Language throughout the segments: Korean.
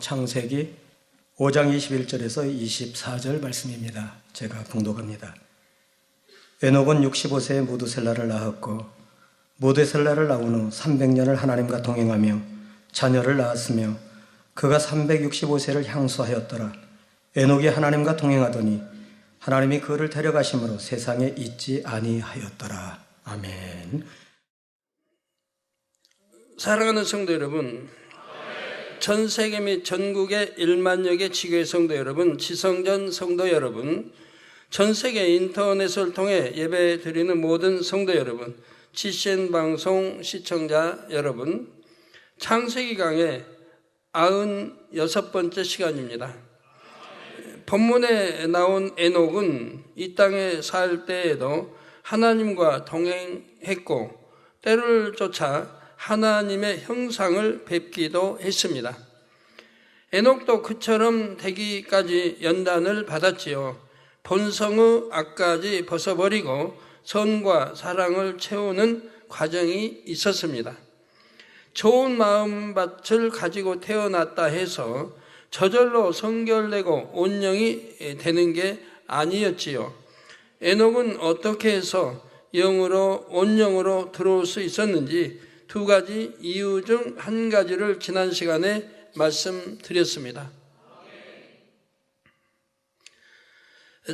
창세기 5장 21절에서 24절 말씀입니다. 제가 봉독합니다. 에녹은 65세에 무두셀라를 낳았고 무두셀라를 낳은 후 300년을 하나님과 동행하며 자녀를 낳았으며 그가 365세를 향수하였더라. 에녹이 하나님과 동행하더니 하나님이 그를 데려가심으로 세상에 있지 아니하였더라. 아멘. 사랑하는 성도 여러분, 전 세계 및 전국의 1만여 개 지교회 성도 여러분, 지성전 성도 여러분, 전 세계 인터넷을 통해 예배 드리는 모든 성도 여러분, GCN 방송 시청자 여러분, 창세기 강의 96번째 시간입니다. 본문에 나온 에녹은 이 땅에 살 때에도 하나님과 동행했고 때를 쫓아 하나님의 형상을 뵙기도 했습니다. 에녹도 그처럼 되기까지 연단을 받았지요. 본성의 악까지 벗어버리고 선과 사랑을 채우는 과정이 있었습니다. 좋은 마음밭을 가지고 태어났다 해서 저절로 성결되고 온영이 되는 게 아니었지요. 에녹은 어떻게 해서 영으로 온영으로 들어올 수 있었는지 두 가지 이유 중 한 가지를 지난 시간에 말씀드렸습니다.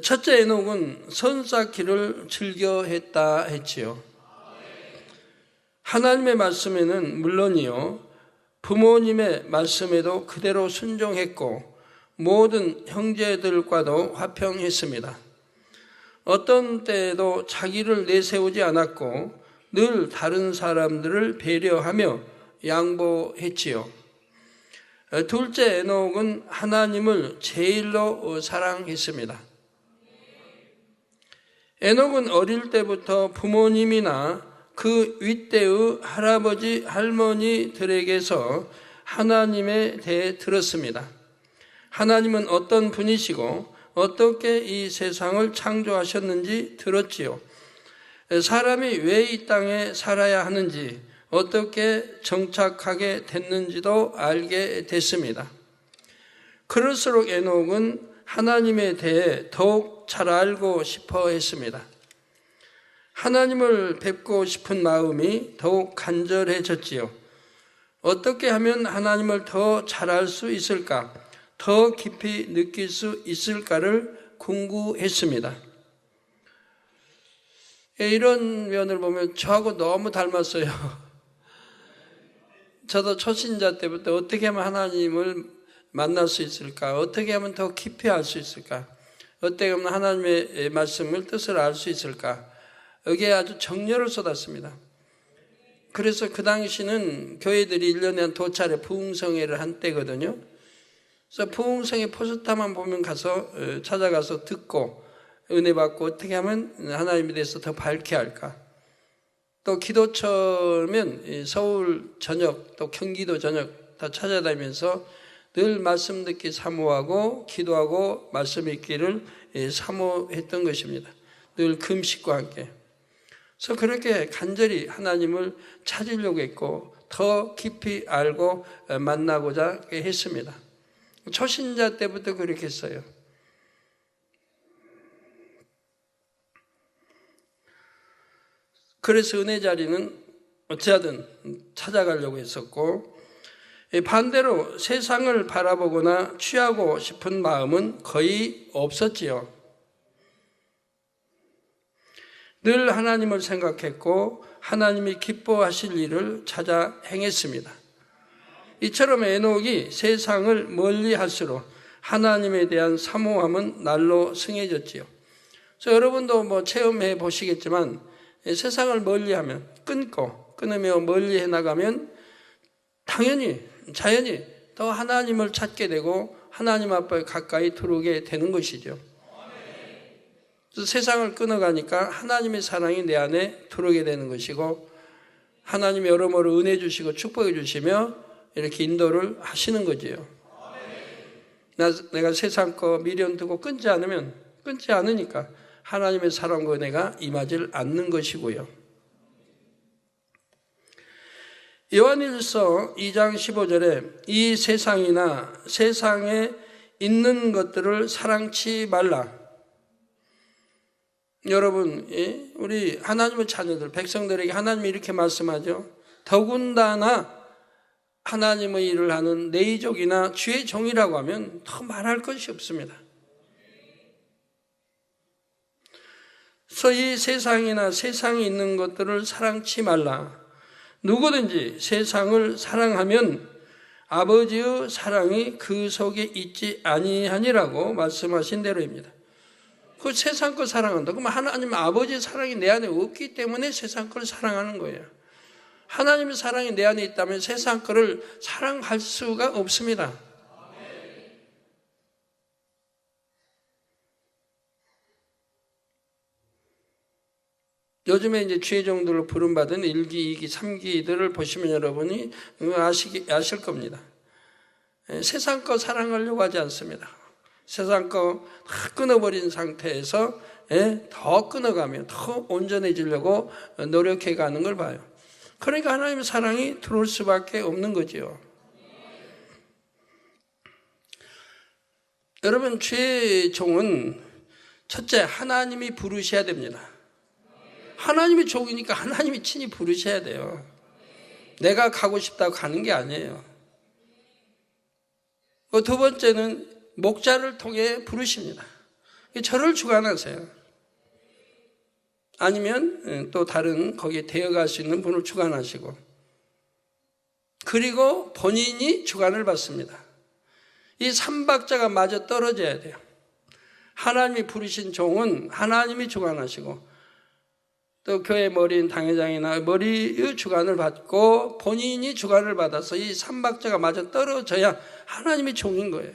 첫째, 에녹은 선 쌓기를 즐겨했다 했지요. 하나님의 말씀에는 물론이요, 부모님의 말씀에도 그대로 순종했고 모든 형제들과도 화평했습니다. 어떤 때에도 자기를 내세우지 않았고 늘 다른 사람들을 배려하며 양보했지요. 둘째, 에녹은 하나님을 제일로 사랑했습니다. 에녹은 어릴 때부터 부모님이나 그 윗대의 할아버지, 할머니들에게서 하나님에 대해 들었습니다. 하나님은 어떤 분이시고 어떻게 이 세상을 창조하셨는지 들었지요. 사람이 왜 이 땅에 살아야 하는지, 어떻게 정착하게 됐는지도 알게 됐습니다. 그럴수록 에녹은 하나님에 대해 더욱 잘 알고 싶어 했습니다. 하나님을 뵙고 싶은 마음이 더욱 간절해졌지요. 어떻게 하면 하나님을 더 잘 알 수 있을까, 더 깊이 느낄 수 있을까를 궁구했습니다. 이런 면을 보면 저하고 너무 닮았어요. 저도 초신자 때부터 어떻게 하면 하나님을 만날 수 있을까, 어떻게 하면 더 깊이 알 수 있을까, 어떻게 하면 하나님의 말씀을 뜻을 알 수 있을까, 여기에 아주 정열을 쏟았습니다. 그래서 그 당시는 교회들이 1년에 한 2차례 부흥성회를 한 때거든요. 그래서 부흥성회 포스터만 보면 찾아가서 듣고 은혜 받고 어떻게 하면 하나님에 대해서 더 밝게 할까. 또 기도처면 서울 전역 또 경기도 전역 다 찾아다니면서 늘 말씀 듣기 사모하고 기도하고 말씀 읽기를 사모했던 것입니다. 늘 금식과 함께. 그래서 그렇게 간절히 하나님을 찾으려고 했고 더 깊이 알고 만나고자 했습니다. 초신자 때부터 그렇게 했어요. 그래서 은혜 자리는 어찌하든 찾아가려고 했었고, 반대로 세상을 바라보거나 취하고 싶은 마음은 거의 없었지요. 늘 하나님을 생각했고 하나님이 기뻐하실 일을 찾아 행했습니다. 이처럼 에녹이 세상을 멀리 할수록 하나님에 대한 사모함은 날로 승해졌지요. 그래서 여러분도 체험해 보시겠지만 세상을 멀리하면 끊으며 멀리해 나가면 당연히 자연히 더 하나님을 찾게 되고 하나님 앞에 가까이 들어오게 되는 것이죠. 그래서 세상을 끊어가니까 하나님의 사랑이 내 안에 들어오게 되는 것이고 하나님이 여러모로 은혜 주시고 축복해 주시며 이렇게 인도를 하시는 거지요. 내가 세상 거 미련 두고 끊지 않으니까 하나님의 사랑과 은혜가 임하지 않는 것이고요. 요한일서 2장 15절에 이 세상이나 세상에 있는 것들을 사랑치 말라. 여러분, 우리 하나님의 자녀들, 백성들에게 하나님이 이렇게 말씀하죠. 더군다나 하나님의 일을 하는 내이족이나 주의 종이라고 하면 더 말할 것이 없습니다. 그래서 이 세상이나 세상에 있는 것들을 사랑치 말라. 누구든지 세상을 사랑하면 아버지의 사랑이 그 속에 있지 아니하니라고 말씀하신 대로입니다. 그 세상 걸 사랑한다. 그러면 하나님 아버지의 사랑이 내 안에 없기 때문에 세상 걸 사랑하는 거예요. 하나님의 사랑이 내 안에 있다면 세상 거를 사랑할 수가 없습니다. 요즘에 이제 주의 종들로 부름받은 1기, 2기, 3기들을 보시면 여러분이 아실 겁니다. 세상 거 사랑하려고 하지 않습니다. 세상 거 다 끊어버린 상태에서 더 끊어가며 더 온전해지려고 노력해가는 걸 봐요. 그러니까 하나님의 사랑이 들어올 수밖에 없는 거지요. 여러분, 주의 종은 첫째, 하나님이 부르셔야 됩니다. 하나님이 종이니까 하나님이 친히 부르셔야 돼요. 내가 가고 싶다고 가는 게 아니에요. 두 번째는 목자를 통해 부르십니다. 저를 주관하세요. 아니면 또 다른 거기에 데려갈 수 있는 분을 주관하시고, 그리고 본인이 주관을 받습니다. 이 삼박자가 마저 떨어져야 돼요. 하나님이 부르신 종은 하나님이 주관하시고, 또 교회 머리인 당회장이나 머리의 주관을 받고 본인이 주관을 받아서 이 삼박자가 마저 떨어져야 하나님이 종인 거예요.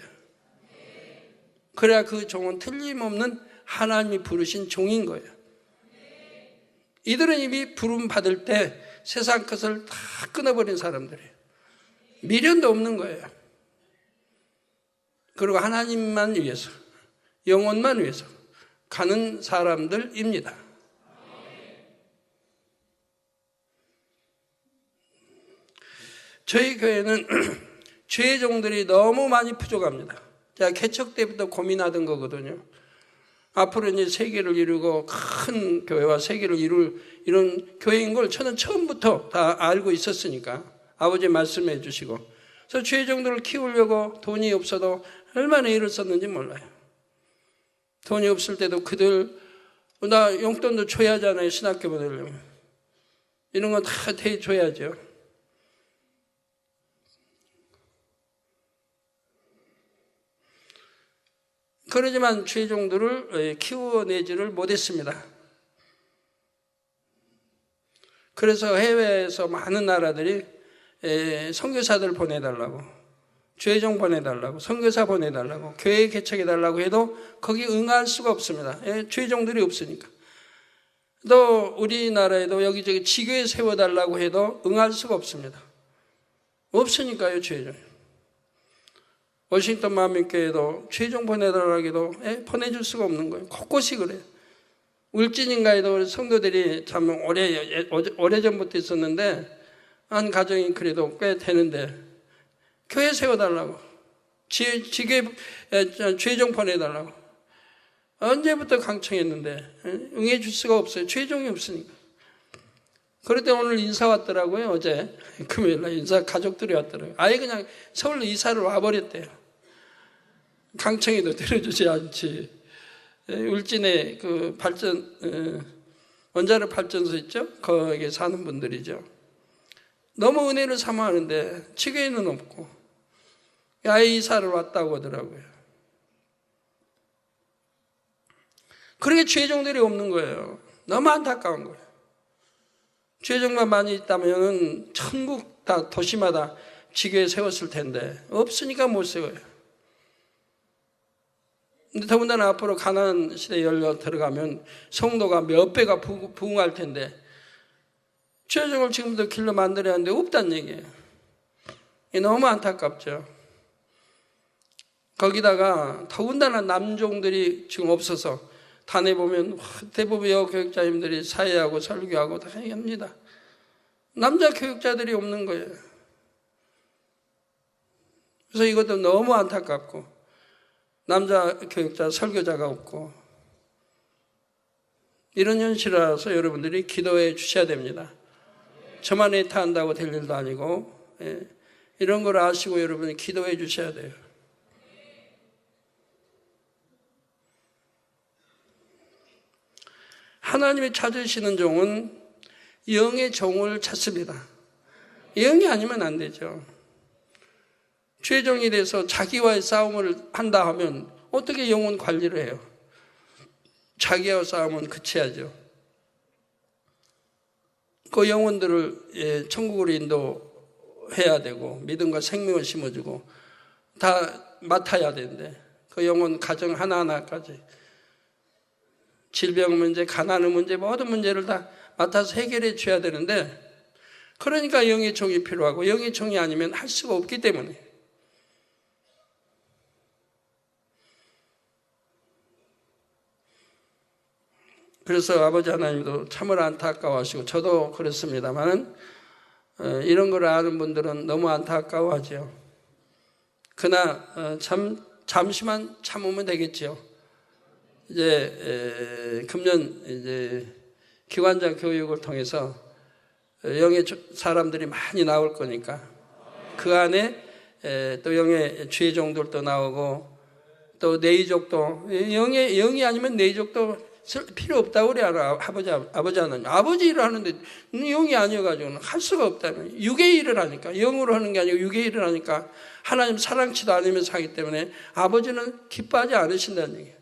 그래야 그 종은 틀림없는 하나님이 부르신 종인 거예요. 이들은 이미 부름 받을 때 세상 것을 다 끊어버린 사람들이에요. 미련도 없는 거예요. 그리고 하나님만 위해서, 영혼만 위해서 가는 사람들입니다. 저희 교회는 주의 종들이 너무 많이 부족합니다. 제가 개척 때부터 고민하던 거거든요. 앞으로 이제 세계를 이루고 큰 교회와 세계를 이룰 이런 교회인 걸 저는 처음부터 다 알고 있었으니까 아버지 말씀해 주시고, 그래서 주의 종들을 키우려고 돈이 없어도 얼마나 일을 썼는지 몰라요. 돈이 없을 때도 그들, 나 용돈도 줘야 하잖아요. 신학교 보내려면. 이런 건 다 대줘야죠. 그러지만 주의 종들을 키워내지를 못했습니다. 그래서 해외에서 많은 나라들이 선교사들 보내달라고, 주의 종 보내달라고, 선교사 보내달라고, 교회 개척해달라고 해도 거기 응할 수가 없습니다. 주의 종들이 없으니까. 또 우리나라에도 여기저기 지교회 세워달라고 해도 응할 수가 없습니다. 없으니까요, 주의 종. 워싱턴 만민교회도 최종 보내달라고 해도 보내줄 수가 없는 거예요. 곳곳이 그래요. 울진인가에도 성도들이 참 오래전부터 있었는데, 한 가정이 그래도 꽤 되는데, 교회 세워달라고, 최종 보내달라고. 언제부터 강청했는데, 응해줄 수가 없어요. 최종이 없으니까. 그럴 때 오늘 인사 왔더라고요. 어제 금요일날 인사 가족들이 왔더라고요. 아예 그냥 서울로 이사를 와버렸대요. 강청에도 들어주지 않지. 울진에 그 원자력 발전소 있죠? 거기에 사는 분들이죠. 너무 은혜를 사모하는데 지교에는 없고 아예 이사를 왔다고 하더라고요. 그렇게 주의 종들이 없는 거예요. 너무 안타까운 거예요. 주의 종만 많이 있다면 천국 다 도시마다 지교에 세웠을 텐데 없으니까 못 세워요. 근데 더군다나 앞으로 가나안 시대에 열려 들어가면 성도가 몇 배가 부흥할 텐데 주의 종을 지금부터 길로 만들어야 하는데 없다는 얘기예요. 너무 안타깝죠. 거기다가 더군다나 남종들이 지금 없어서 단에 보면 대부분 여교육자님들이 사회하고 설교하고 다 합니다. 남자 교육자들이 없는 거예요. 그래서 이것도 너무 안타깝고, 남자 교육자, 설교자가 없고, 이런 현실이라서 여러분들이 기도해 주셔야 됩니다. 저만 애타한다고 될 일도 아니고, 이런 걸 아시고 여러분이 기도해 주셔야 돼요. 하나님이 찾으시는 종은 영의 종을 찾습니다. 영이 아니면 안 되죠. 주의 종이 돼서 자기와의 싸움을 한다 하면 어떻게 영혼 관리를 해요? 자기와 싸움은 그쳐야죠. 그 영혼들을 천국으로 인도해야 되고 믿음과 생명을 심어주고 다 맡아야 되는데 그 영혼 가정 하나하나까지 질병 문제, 가난의 문제, 모든 문제를 다 맡아서 해결해 줘야 되는데 그러니까 영의 종이 필요하고 영의 종이 아니면 할 수가 없기 때문에 그래서 아버지 하나님도 참으로 안타까워하시고 저도 그렇습니다만 이런 걸 아는 분들은 너무 안타까워하죠. 그러나 잠시만 참으면 되겠죠. 이제 금년 이제 기관장 교육을 통해서 영의 사람들이 많이 나올 거니까 그 안에 또 영의 주의 종들도 나오고 또 내의족도 영이 아니면 내의족도 필요 없다고 그래 아버지 하나님. 아버지 일을 하는데 영이 아니어가지고는 할 수가 없다면 육의 일을 하니까 영으로 하는 게 아니고 육의 일을 하니까 하나님 사랑치도 않으면서 하기 때문에 아버지는 기뻐하지 않으신다는 얘기예요.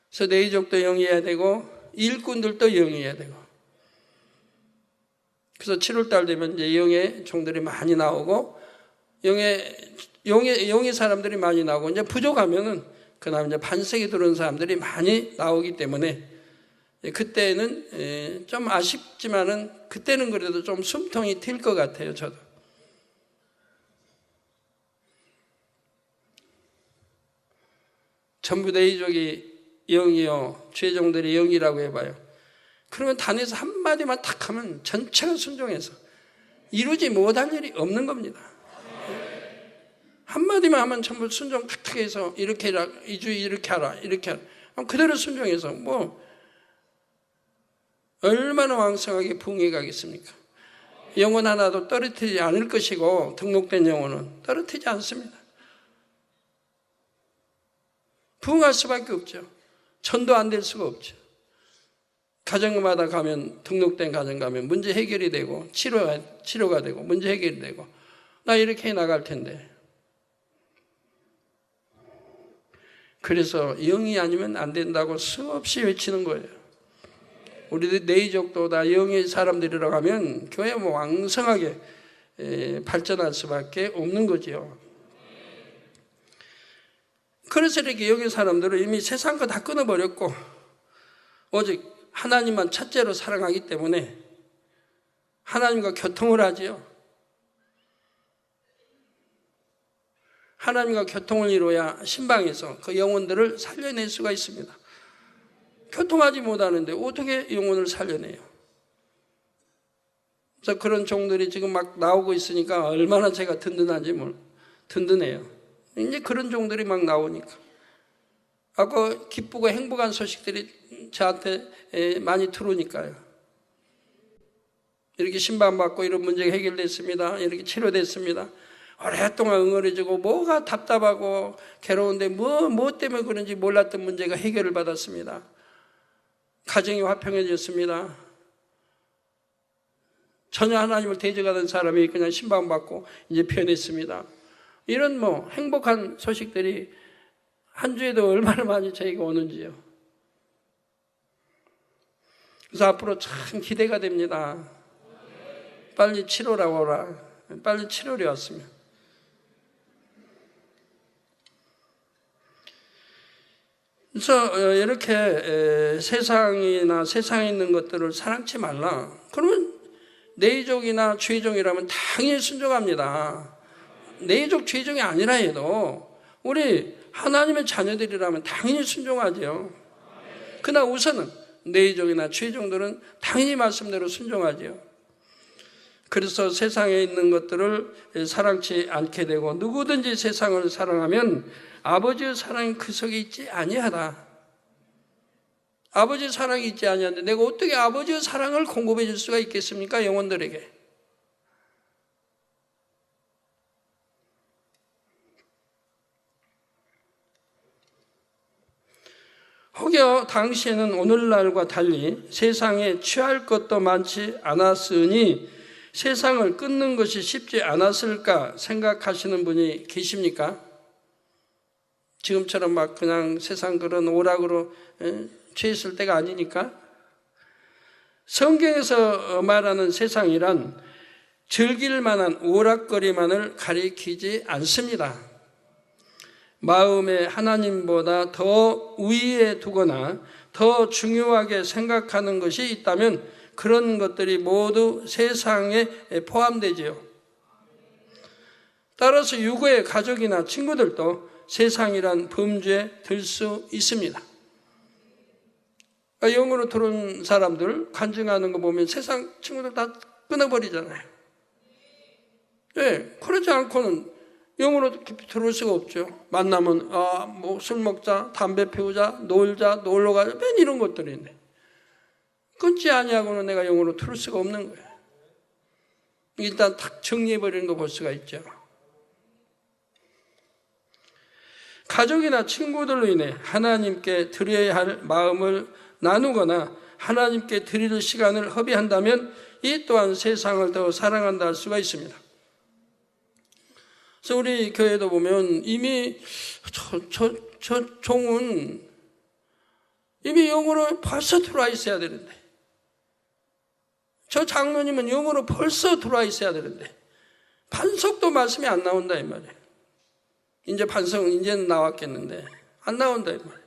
그래서 내의족도 영이어야 되고 일꾼들도 영이어야 되고 그래서 7월달 되면 이제 영의 종들이 많이 나오고 영의 사람들이 많이 나오고 이제 부족하면은 그 다음에 이제 반세기 들어온 사람들이 많이 나오기 때문에 그때는 좀 아쉽지만은 그때는 그래도 좀 숨통이 튈 것 같아요. 저도. 전부 내의족이 영이요 주의 종들이 영이라고 해봐요. 그러면 단에서 한마디만 탁 하면 전체가 순종해서 이루지 못할 일이 없는 겁니다. 한마디만 하면 전부 순종 탁탁 해서 이렇게 해라, 이주의 이렇게 하라, 이렇게 하라. 그대로 순종해서 뭐 얼마나 왕성하게 부흥해 가겠습니까? 영혼 하나도 떨어뜨리지 않을 것이고 등록된 영혼은 떨어뜨리지 않습니다. 부흥할 수밖에 없죠. 전도 안 될 수가 없죠. 가정마다 가면 등록된 가정 가면 문제 해결이 되고 치료가 되고 문제 해결이 되고 나 이렇게 해 나갈 텐데 그래서 영이 아니면 안 된다고 수없이 외치는 거예요. 우리 내의족도 다 영의 사람들이라고 하면 교회 뭐 왕성하게 발전할 수밖에 없는 거죠. 그래서 이렇게 영의 사람들은 이미 세상 거 다 끊어버렸고 오직 하나님만 첫째로 사랑하기 때문에 하나님과 교통을 하지요. 하나님과 교통을 이루어야 신방에서 그 영혼들을 살려낼 수가 있습니다. 교통하지 못하는데 어떻게 영혼을 살려내요? 그래서 그런 종들이 지금 막 나오고 있으니까 얼마나 제가 든든한지 든든해요. 이제 그런 종들이 막 나오니까. 아까 기쁘고 행복한 소식들이 저한테 많이 들어오니까요. 이렇게 신방받고 이런 문제가 해결됐습니다. 이렇게 치료됐습니다. 오랫동안 응어리지고 뭐가 답답하고 괴로운데 뭐 때문에 그런지 몰랐던 문제가 해결을 받았습니다. 가정이 화평해졌습니다. 전혀 하나님을 대적하던 사람이 그냥 신방받고 이제 변했습니다. 이런 행복한 소식들이 한 주에도 얼마나 많이 저희가 오는지요. 그래서 앞으로 참 기대가 됩니다. 빨리 치료라고 오라. 빨리 치료를 왔으면. 그래서 이렇게 세상이나 세상에 있는 것들을 사랑치 말라. 그러면 내의족이나 주의종이라면 당연히 순종합니다. 내의족, 주의종이 아니라 해도 우리 하나님의 자녀들이라면 당연히 순종하죠. 그러나 우선은 내의족이나 주의종들은 당연히 말씀대로 순종하죠. 그래서 세상에 있는 것들을 사랑치 않게 되고, 누구든지 세상을 사랑하면 아버지의 사랑이 그 속에 있지 아니하다. 아버지의 사랑이 있지 아니한데 내가 어떻게 아버지의 사랑을 공급해 줄 수가 있겠습니까? 영혼들에게. 혹여 당시에는 오늘날과 달리 세상에 취할 것도 많지 않았으니 세상을 끊는 것이 쉽지 않았을까 생각하시는 분이 계십니까? 지금처럼 막 그냥 세상 그런 오락으로 취했을 때가 아니니까. 성경에서 말하는 세상이란 즐길 만한 오락거리만을 가리키지 않습니다. 마음에 하나님보다 더 우위에 두거나 더 중요하게 생각하는 것이 있다면 그런 것들이 모두 세상에 포함되지요. 따라서 유고의 가족이나 친구들도 세상이란 범죄에 들 수 있습니다. 영으로 들어온 사람들 간증하는 거 보면 세상 친구들 다 끊어버리잖아요. 네, 그러지 않고는 영으로 깊이 들어올 수가 없죠. 만나면 뭐 술 먹자, 담배 피우자, 놀자, 놀러 가자, 맨 이런 것들인데 끊지 아니하고는 내가 영으로 들어올 수가 없는 거예요. 일단 딱 정리해버리는 거 볼 수가 있죠. 가족이나 친구들로 인해 하나님께 드려야 할 마음을 나누거나 하나님께 드릴 시간을 허비한다면 이 또한 세상을 더 사랑한다 할 수가 있습니다. 그래서 우리 교회도 보면 이미 저 종은 이미 영으로 벌써 들어와 있어야 되는데, 저 장로님은 영으로 벌써 들어와 있어야 되는데 반석도 말씀이 안 나온다 이 말이에요. 이제 반석 이제는 나왔겠는데 안 나온다 이 말이에요.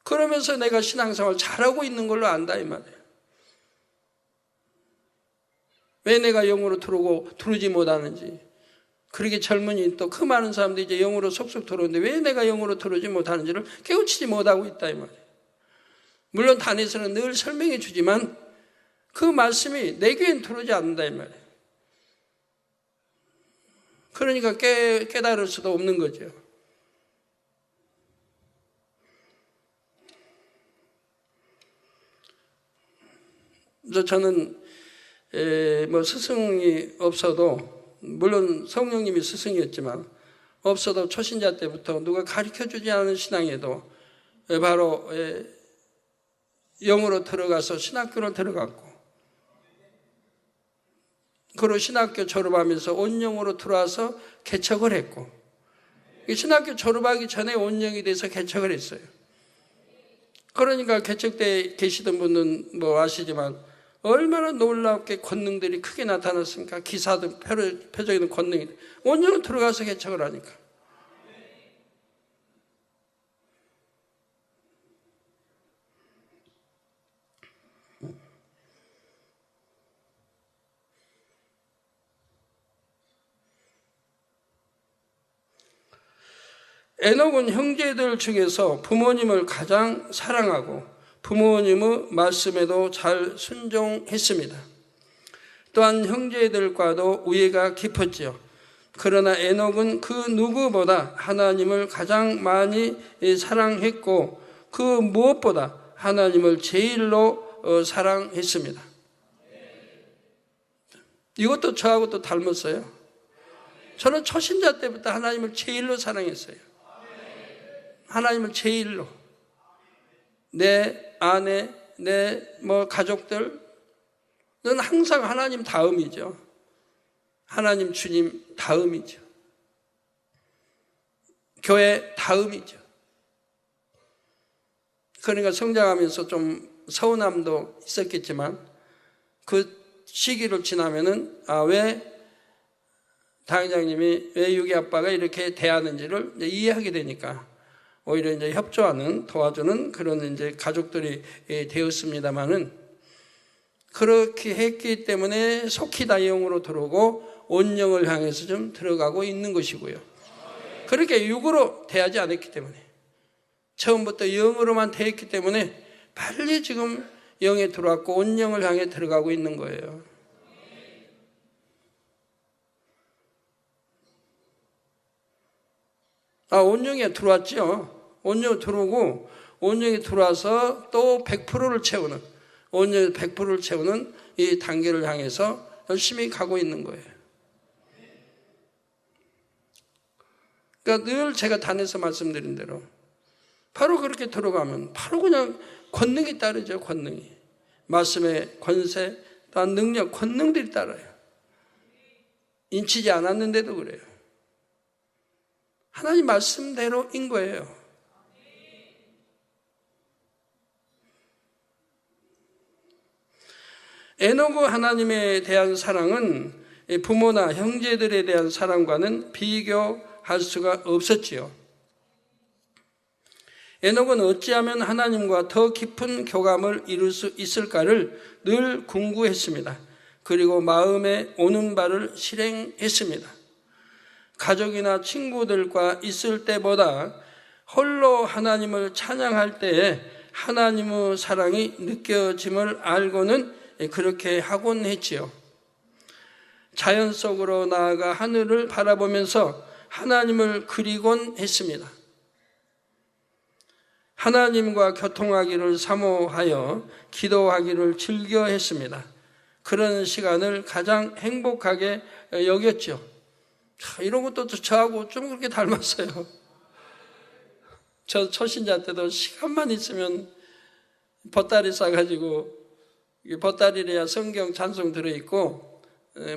그러면서 내가 신앙생활 잘하고 있는 걸로 안다 이 말이에요. 왜 내가 영으로 들어오지 못하는지. 그렇게 젊은이 또 그 많은 사람들이 이제 영으로 속속 들어오는데 왜 내가 영으로 들어오지 못하는지를 깨우치지 못하고 있다 이 말이에요. 물론 단에서는 늘 설명해 주지만 그 말씀이 내 귀엔 들어오지 않는다 이 말이에요. 그러니까 깨달을 수도 없는 거죠. 그래서 저는 뭐 스승이 없어도, 물론 성령님이 스승이었지만 없어도 초신자 때부터 누가 가르쳐주지 않은 신앙에도 바로 영으로 들어가서 신학교를 들어갔고, 그리고 신학교 졸업하면서 온영으로 들어와서 개척을 했고, 신학교 졸업하기 전에 온영이 돼서 개척을 했어요. 그러니까 개척 때 계시던 분은 뭐 아시지만 얼마나 놀랍게 권능들이 크게 나타났습니까? 기사든 표적이든 권능이 온전히 들어가서 개척을 하니까. 에녹은 형제들 중에서 부모님을 가장 사랑하고 부모님의 말씀에도 잘 순종했습니다. 또한 형제들과도 우애가 깊었지요. 그러나 에녹은 그 누구보다 하나님을 가장 많이 사랑했고 그 무엇보다 하나님을 제일로 사랑했습니다. 이것도 저하고 또 닮았어요. 저는 초신자 때부터 하나님을 제일로 사랑했어요. 하나님을 제일로. 내 아내, 내 가족들은 항상 하나님 다음이죠. 하나님 주님 다음이죠. 교회 다음이죠. 그러니까 성장하면서 좀 서운함도 있었겠지만 그 시기를 지나면은 왜 당회장님이 왜 유기 아빠가 이렇게 대하는지를 이해하게 되니까 오히려 이제 협조하는, 도와주는 그런 이제 가족들이 되었습니다만은, 그렇게 했기 때문에 속히 다 영으로 들어오고 온영을 향해서 좀 들어가고 있는 것이고요. 그렇게 육으로 대하지 않았기 때문에, 처음부터 영으로만 대했기 때문에 빨리 지금 영에 들어왔고 온 영을 향해 들어가고 있는 거예요. 온 영에 들어왔죠. 온 영에 들어오고 온 영에 들어와서 또 100%를 채우는, 온 영에 100%를 채우는 이 단계를 향해서 열심히 가고 있는 거예요. 그러니까 늘 제가 단에서 말씀드린 대로 바로 그렇게 들어가면 바로 그냥 권능이 따르죠. 권능이. 말씀의 권세, 또한 능력, 권능들이 따라요. 인치지 않았는데도 그래요. 하나님 말씀대로인 거예요. 에노그 하나님에 대한 사랑은 부모나 형제들에 대한 사랑과는 비교할 수가 없었지요. 에녹은 어찌하면 하나님과 더 깊은 교감을 이룰 수 있을까를 늘 궁구했습니다. 그리고 마음에 오는 바를 실행했습니다. 가족이나 친구들과 있을 때보다 홀로 하나님을 찬양할 때에 하나님의 사랑이 느껴짐을 알고는 그렇게 하곤 했지요. 자연 속으로 나아가 하늘을 바라보면서 하나님을 그리곤 했습니다. 하나님과 교통하기를 사모하여 기도하기를 즐겨 했습니다. 그런 시간을 가장 행복하게 여겼죠. 이런 것도 저하고 좀 그렇게 닮았어요. 저 초신자 때도 시간만 있으면 보따리 싸가지고, 보따리래야 성경 찬송 들어있고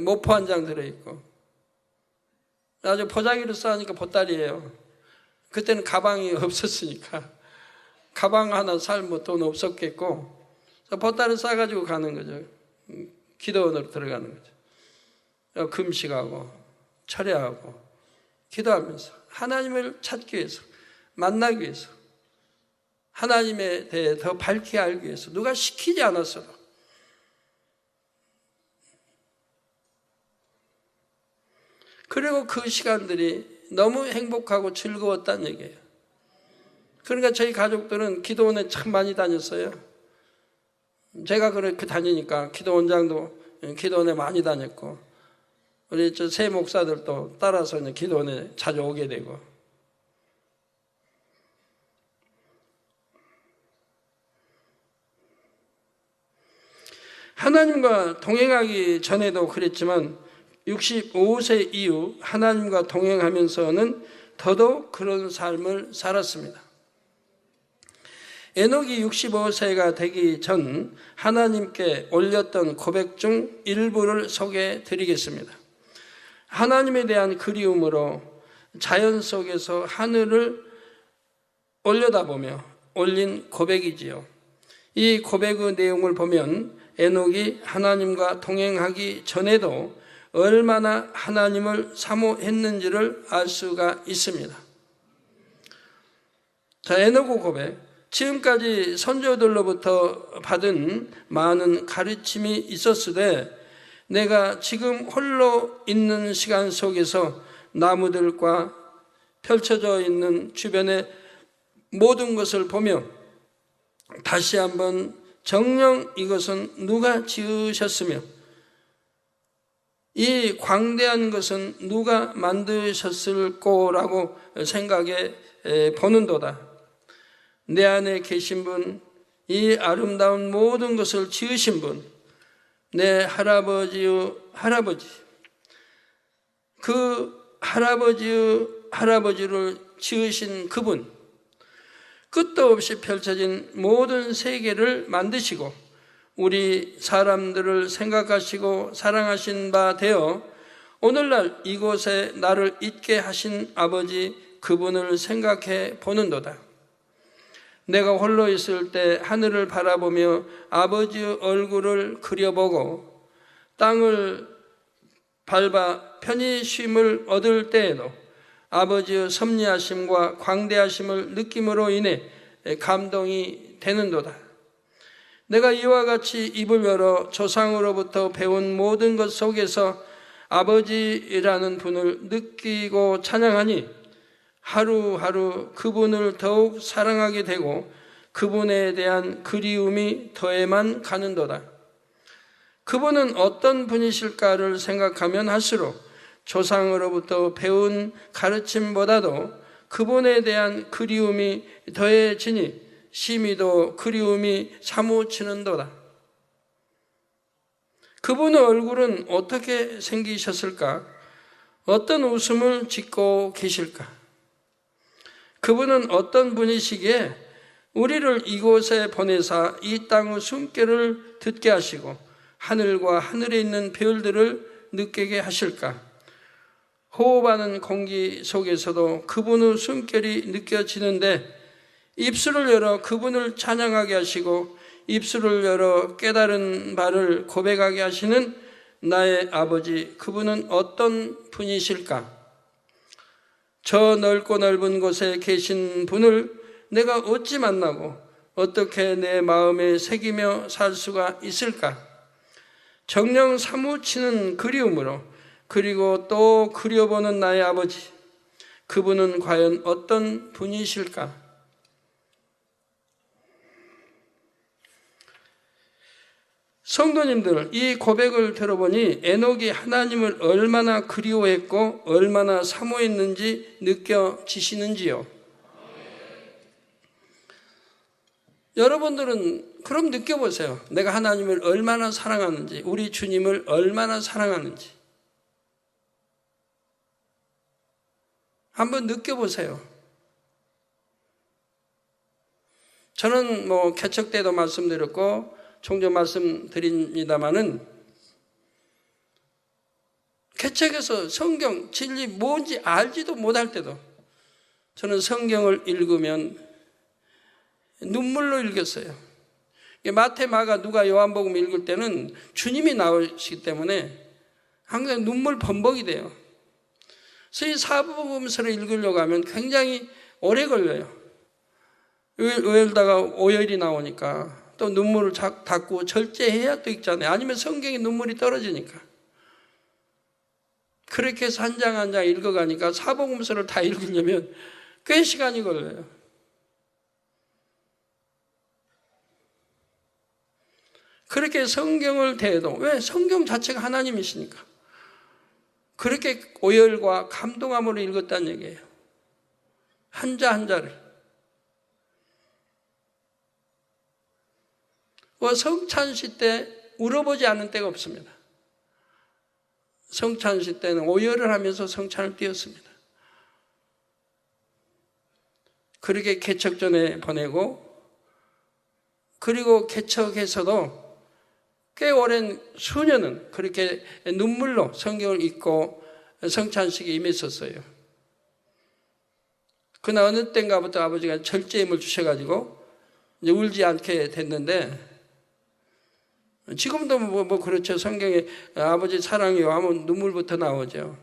모포 한 장 들어있고, 아주 포장이로 싸니까 보따리예요. 그때는 가방이 없었으니까 가방 하나 살 돈 없었겠고 보따리 싸가지고 가는 거죠. 기도원으로 들어가는 거죠. 금식하고 철야하고 기도하면서 하나님을 찾기 위해서, 만나기 위해서, 하나님에 대해 더 밝게 알기 위해서, 누가 시키지 않았어도. 그리고 그 시간들이 너무 행복하고 즐거웠다는 얘기예요. 그러니까 저희 가족들은 기도원에 참 많이 다녔어요. 제가 그렇게 다니니까 기도원장도 기도원에 많이 다녔고, 우리 저 새 목사들도 따라서 이제 기도원에 자주 오게 되고. 하나님과 동행하기 전에도 그랬지만 65세 이후 하나님과 동행하면서는 더더욱 그런 삶을 살았습니다. 에녹이 65세가 되기 전 하나님께 올렸던 고백 중 일부를 소개해 드리겠습니다. 하나님에 대한 그리움으로 자연 속에서 하늘을 올려다보며 올린 고백이지요. 이 고백의 내용을 보면 에녹이 하나님과 동행하기 전에도 얼마나 하나님을 사모했는지를 알 수가 있습니다. 자, 에녹의 고백. 지금까지 선조들로부터 받은 많은 가르침이 있었으되 내가 지금 홀로 있는 시간 속에서 나무들과 펼쳐져 있는 주변의 모든 것을 보며 다시 한번 정녕 이것은 누가 지으셨으며 이 광대한 것은 누가 만드셨을 거라고 생각해 보는도다. 내 안에 계신 분, 이 아름다운 모든 것을 지으신 분, 내 할아버지의 할아버지, 그 할아버지의 할아버지를 지으신 그분, 끝도 없이 펼쳐진 모든 세계를 만드시고 우리 사람들을 생각하시고 사랑하신 바 되어 오늘날 이곳에 나를 있게 하신 아버지 그분을 생각해 보는도다. 내가 홀로 있을 때 하늘을 바라보며 아버지의 얼굴을 그려보고 땅을 밟아 편히 쉼을 얻을 때에도 아버지의 섭리하심과 광대하심을 느낌으로 인해 감동이 되는도다. 내가 이와 같이 입을 열어 조상으로부터 배운 모든 것 속에서 아버지라는 분을 느끼고 찬양하니 하루하루 그분을 더욱 사랑하게 되고 그분에 대한 그리움이 더해만 가는도다. 그분은 어떤 분이실까를 생각하면 할수록 조상으로부터 배운 가르침보다도 그분에 대한 그리움이 더해지니 심히도 그리움이 사무치는도다. 그분의 얼굴은 어떻게 생기셨을까? 어떤 웃음을 짓고 계실까? 그분은 어떤 분이시기에 우리를 이곳에 보내사 이 땅의 숨결을 듣게 하시고 하늘과 하늘에 있는 별들을 느끼게 하실까? 호흡하는 공기 속에서도 그분의 숨결이 느껴지는데 입술을 열어 그분을 찬양하게 하시고 입술을 열어 깨달은 바를 고백하게 하시는 나의 아버지, 그분은 어떤 분이실까? 저 넓고 넓은 곳에 계신 분을 내가 어찌 만나고 어떻게 내 마음에 새기며 살 수가 있을까? 정녕 사무치는 그리움으로 그리고 또 그려보는 나의 아버지, 그분은 과연 어떤 분이실까? 성도님들, 이 고백을 들어보니 에녹이 하나님을 얼마나 그리워했고 얼마나 사모했는지 느껴지시는지요? 여러분들은 그럼 느껴보세요. 내가 하나님을 얼마나 사랑하는지, 우리 주님을 얼마나 사랑하는지 한번 느껴보세요. 저는 개척 때도 말씀드렸고 종종 말씀드립니다마는 개척에서 성경 진리 뭔지 알지도 못할 때도 저는 성경을 읽으면 눈물로 읽었어요. 마태, 마가, 누가, 요한복음 읽을 때는 주님이 나오시기 때문에 항상 눈물 범벅이 돼요. 그래서 이 사복음서를 읽으려고 하면 굉장히 오래 걸려요. 의외다가 오열이 나오니까 또 눈물을 닦고 절제해야 또 읽잖아요. 아니면 성경에 눈물이 떨어지니까. 그렇게 해서 한 장 한 장 읽어가니까 사복음서를 다 읽으려면 꽤 시간이 걸려요. 그렇게 성경을 대해도, 왜? 성경 자체가 하나님이시니까. 그렇게 오열과 감동함으로 읽었다는 얘기예요. 한자 한자를. 성찬시 때 울어보지 않은 때가 없습니다. 성찬시 때는 오열을 하면서 성찬을 띄웠습니다. 그렇게 개척 전에 보내고, 그리고 개척에서도 꽤 오랜 수년은 그렇게 눈물로 성경을 읽고 성찬식에 임했었어요. 그러나 어느 때인가부터 아버지가 절제힘을 주셔가지고 이제 울지 않게 됐는데, 지금도 그렇죠. 성경에 아버지 사랑이요 하면 눈물부터 나오죠.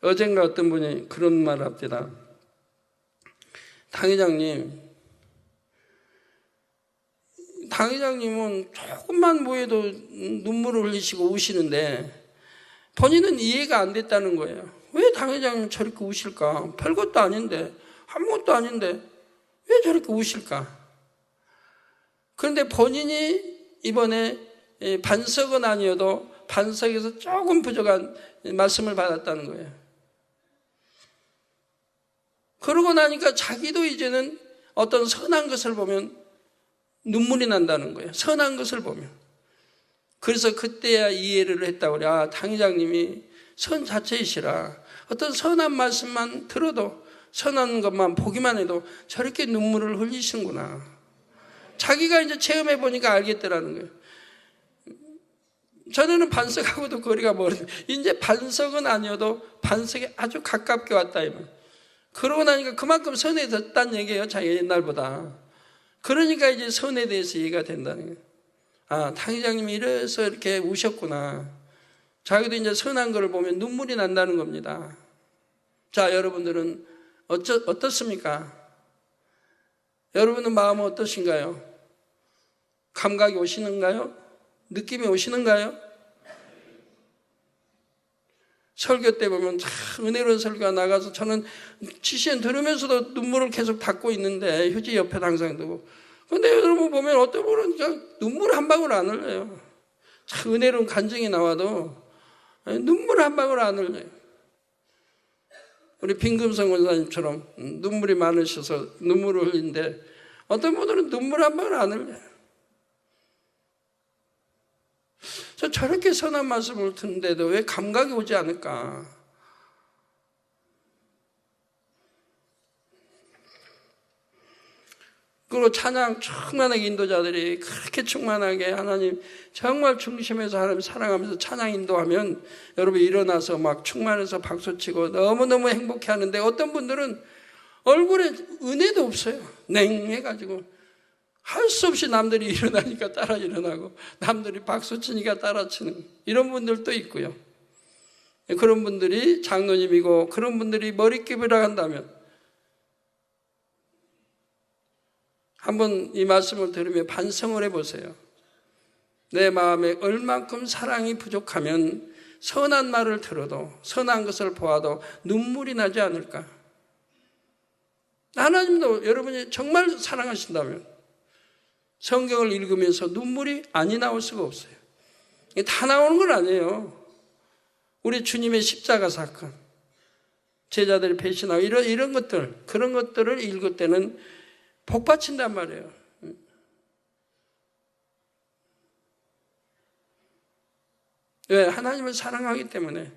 어젠가 어떤 분이 그런 말을 합니다. 당회장님은 조금만 보여도 눈물을 흘리시고 우시는데 본인은 이해가 안 됐다는 거예요. 왜 당회장님 저렇게 우실까? 별것도 아닌데, 아무것도 아닌데 왜 저렇게 우실까? 그런데 본인이 이번에 반석은 아니어도 반석에서 조금 부족한 말씀을 받았다는 거예요. 그러고 나니까 자기도 이제는 어떤 선한 것을 보면 눈물이 난다는 거예요. 선한 것을 보면. 그래서 그때야 이해를 했다고 그래요. 당 회장님이 선 자체이시라. 어떤 선한 말씀만 들어도, 선한 것만 보기만 해도 저렇게 눈물을 흘리시는구나. 자기가 이제 체험해 보니까 알겠더라는 거예요. 전에는 반석하고도 거리가 멀은데 이제 반석은 아니어도 반석에 아주 가깝게 왔다 이 말. 그러고 나니까 그만큼 선해졌다는 얘기예요. 자기 옛날보다. 그러니까 이제 선에 대해서 이해가 된다는 거예요. 당 회장님이 이래서 이렇게 우셨구나. 자기도 이제 선한 걸 보면 눈물이 난다는 겁니다. 자, 여러분들은 어떻습니까? 여러분의 마음은 어떠신가요? 감각이 오시는가요? 느낌이 오시는가요? 설교 때 보면 참 은혜로운 설교가 나가서 저는 지시는 들으면서도 눈물을 계속 닦고 있는데 휴지 옆에 항상 두고. 근데 여러분 보면 어떤 분은 그냥 눈물 한 방울 안 흘려요. 참 은혜로운 간증이 나와도 눈물 한 방울 안 흘려요. 우리 빈금성 원사님처럼 눈물이 많으셔서 눈물을 흘리는데 어떤 분들은 눈물 한 방울 안 흘려요. 저 저렇게 선한 말씀을 듣는데도 왜 감각이 오지 않을까? 그리고 찬양 충만하게 인도자들이 그렇게 충만하게 하나님 정말 중심에서 하나님 사랑하면서 찬양 인도하면 여러분 일어나서 막 충만해서 박수치고 너무너무 행복해 하는데 어떤 분들은 얼굴에 은혜도 없어요. 냉해가지고 할 수 없이 남들이 일어나니까 따라 일어나고 남들이 박수치니까 따라 치는 이런 분들도 있고요. 그런 분들이 장로님이고 그런 분들이 머릿결이라 한다면 한번 이 말씀을 들으며 반성을 해보세요. 내 마음에 얼만큼 사랑이 부족하면 선한 말을 들어도 선한 것을 보아도 눈물이 나지 않을까? 하나님도 여러분이 정말 사랑하신다면 성경을 읽으면서 눈물이 아니 나올 수가 없어요. 다 나오는 건 아니에요. 우리 주님의 십자가 사건, 제자들이 배신하고 이런 것들, 그런 것들을 읽을 때는 복받친단 말이에요. 왜? 하나님을 사랑하기 때문에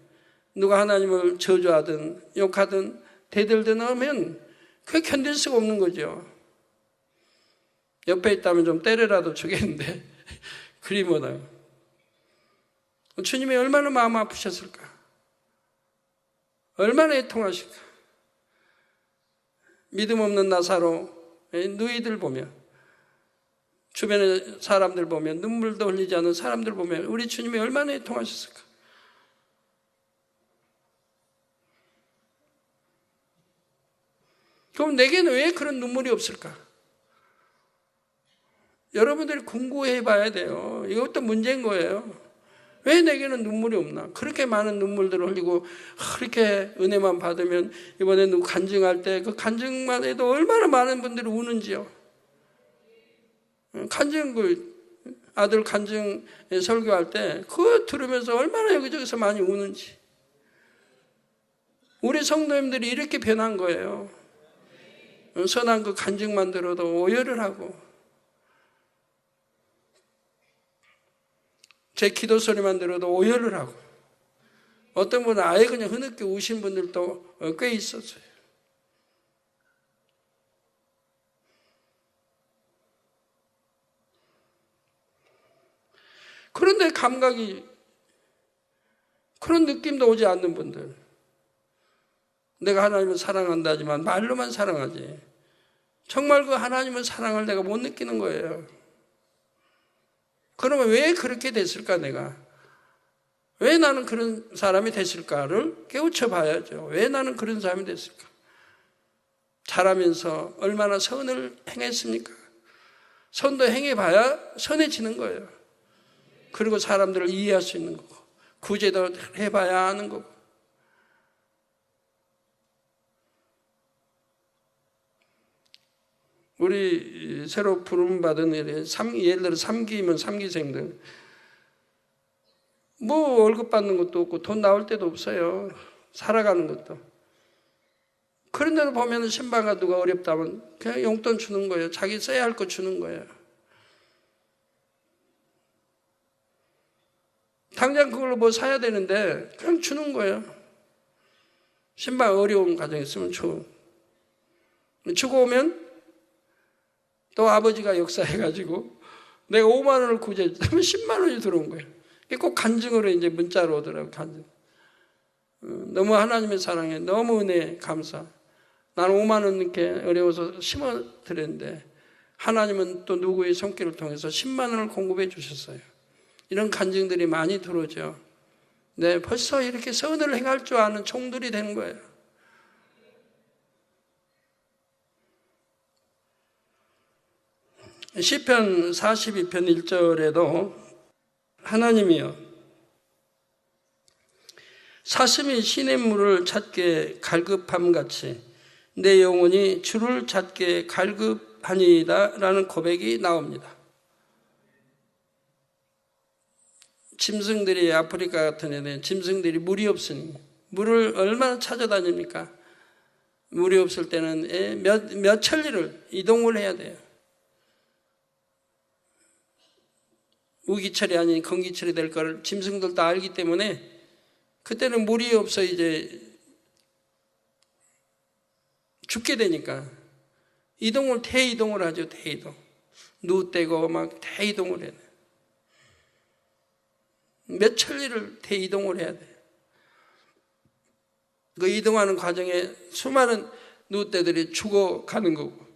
누가 하나님을 저주하든 욕하든 대들든 하면 그게 견딜 수가 없는 거죠. 옆에 있다면 좀 때려라도 주겠는데 그리 못해요. 주님이 얼마나 마음 아프셨을까? 얼마나 애통하실까? 믿음 없는 나사로 누이들 보면 주변의 사람들 보면 눈물도 흘리지 않는 사람들 보면 우리 주님이 얼마나 애통하셨을까? 그럼 내게는 왜 그런 눈물이 없을까? 여러분들이 공부해 봐야 돼요. 이것도 문제인 거예요. 왜 내게는 눈물이 없나? 그렇게 많은 눈물들을 흘리고 그렇게 은혜만 받으면 이번에 누구 간증할 때 그 간증만 해도 얼마나 많은 분들이 우는지요. 간증 아들 간증 설교할 때 그거 들으면서 얼마나 여기저기서 많이 우는지. 우리 성도님들이 이렇게 변한 거예요. 선한 그 간증만 들어도 오열을 하고 제 기도 소리만 들어도 오열을 하고 어떤 분은 아예 그냥 흐느끼 우신 분들도 꽤 있었어요. 그런데 감각이 그런 느낌도 오지 않는 분들, 내가 하나님을 사랑한다지만 말로만 사랑하지 정말 그 하나님의 사랑을 내가 못 느끼는 거예요. 그러면 왜 그렇게 됐을까 내가? 왜 나는 그런 사람이 됐을까를 깨우쳐 봐야죠. 왜 나는 그런 사람이 됐을까? 자라면서 얼마나 선을 행했습니까? 선도 행해봐야 선해지는 거예요. 그리고 사람들을 이해할 수 있는 거고 구제도 해봐야 하는 거고 우리 새로 부름받은 예를 들어 3기면 3기생들 뭐 월급 받는 것도 없고 돈 나올 때도 없어요. 살아가는 것도. 그런데도 보면 신방가 누가 어렵다면 그냥 용돈 주는 거예요. 자기 써야 할 거 주는 거예요. 당장 그걸로 뭐 사야 되는데 그냥 주는 거예요. 신방 어려운 가정 있으면 주고 오면 또 아버지가 역사해가지고 내가 5만 원을 구제했다면 10만 원이 들어온 거예요. 꼭 간증으로 이제 문자로 오더라고요. 간증. 너무 하나님의 사랑에 너무 은혜 감사. 나는 5만 원 이렇게 어려워서 심어 드렸는데 하나님은 또 누구의 손길을 통해서 10만 원을 공급해 주셨어요. 이런 간증들이 많이 들어오죠. 네, 벌써 이렇게 선을 행할 줄 아는 종들이 되는 거예요. 시편 42편 1절에도 하나님이여 사슴이 시냇물을 찾게 갈급함같이 내 영혼이 주를 찾게 갈급하니이다 라는 고백이 나옵니다. 짐승들이, 아프리카 같은 데는 짐승들이 물이 없으니 물을 얼마나 찾아다닙니까? 물이 없을 때는 몇 천리를 이동을 해야 돼요. 우기철이 아닌 건기철이 될 거를 짐승들도 알기 때문에 그때는 물이 없어 이제 죽게 되니까 대이동을 하죠. 대이동. 누떼고 막 대이동을 해야 돼요. 몇 천리를 대이동을 해야 돼요. 그 이동하는 과정에 수많은 누떼들이 죽어가는 거고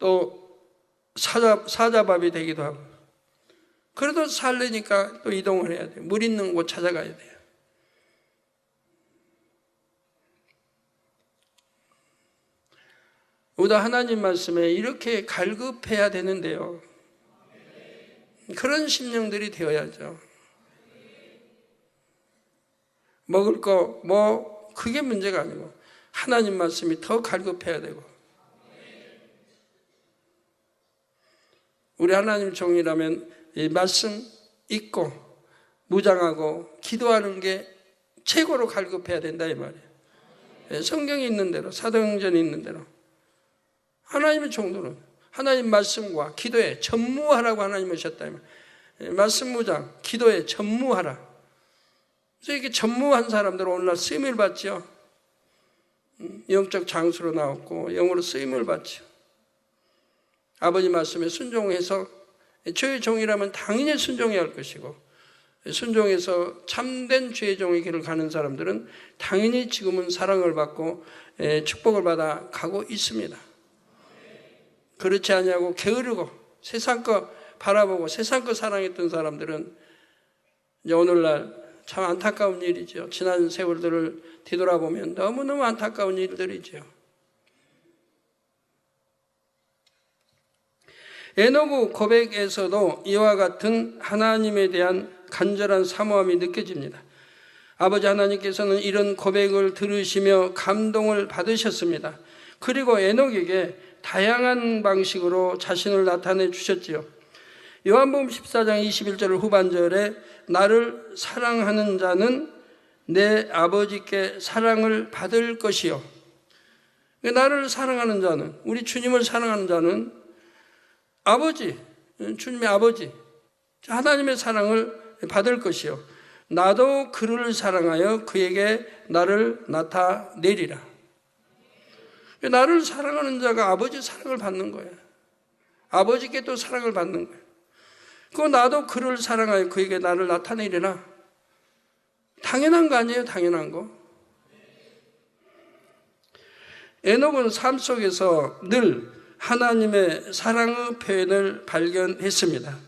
또 사자밥이 되기도 하고 그래도 살려니까 또 이동을 해야 돼요. 물 있는 곳 찾아가야 돼요. 우리도 하나님 말씀에 이렇게 갈급해야 되는데요. 그런 심령들이 되어야죠. 먹을 거, 그게 문제가 아니고 하나님 말씀이 더 갈급해야 되고 우리 하나님 종이라면 이 말씀 읽고 무장하고 기도하는 게 최고로 갈급해야 된다 이 말이에요. 성경이 있는 대로, 사도행전이 있는 대로 하나님의 종들은 하나님 말씀과 기도에 전무하라고 하나님 하셨다. 말씀 무장, 기도에 전무하라. 그래서 이렇게 전무한 사람들은 오늘날 쓰임을 받죠. 영적 장수로 나왔고 영으로 쓰임을 받죠. 아버지 말씀에 순종해서 주의 종이라면 당연히 순종해야 할 것이고 순종해서 참된 주의 종의 길을 가는 사람들은 당연히 지금은 사랑을 받고 축복을 받아 가고 있습니다. 그렇지 않냐고 게으르고 세상 거 바라보고 세상 거 사랑했던 사람들은 이제 오늘날 참 안타까운 일이죠. 지난 세월들을 뒤돌아보면 너무너무 안타까운 일들이죠. 에노그 고백에서도 이와 같은 하나님에 대한 간절한 사모함이 느껴집니다. 아버지 하나님께서는 이런 고백을 들으시며 감동을 받으셨습니다. 그리고 에녹에게 다양한 방식으로 자신을 나타내 주셨지요. 요한복음 14장 21절 후반절에 나를 사랑하는 자는 내 아버지께 사랑을 받을 것이요. 나를 사랑하는 자는, 우리 주님을 사랑하는 자는 아버지, 주님의 아버지, 하나님의 사랑을 받을 것이요. 나도 그를 사랑하여 그에게 나를 나타내리라. 나를 사랑하는 자가 아버지 사랑을 받는 거예요. 아버지께 또 사랑을 받는 거예요. 그거 나도 그를 사랑하여 그에게 나를 나타내리라. 당연한 거 아니에요? 당연한 거. 에녹은 삶 속에서 늘 하나님의 사랑의 표현을 발견했습니다.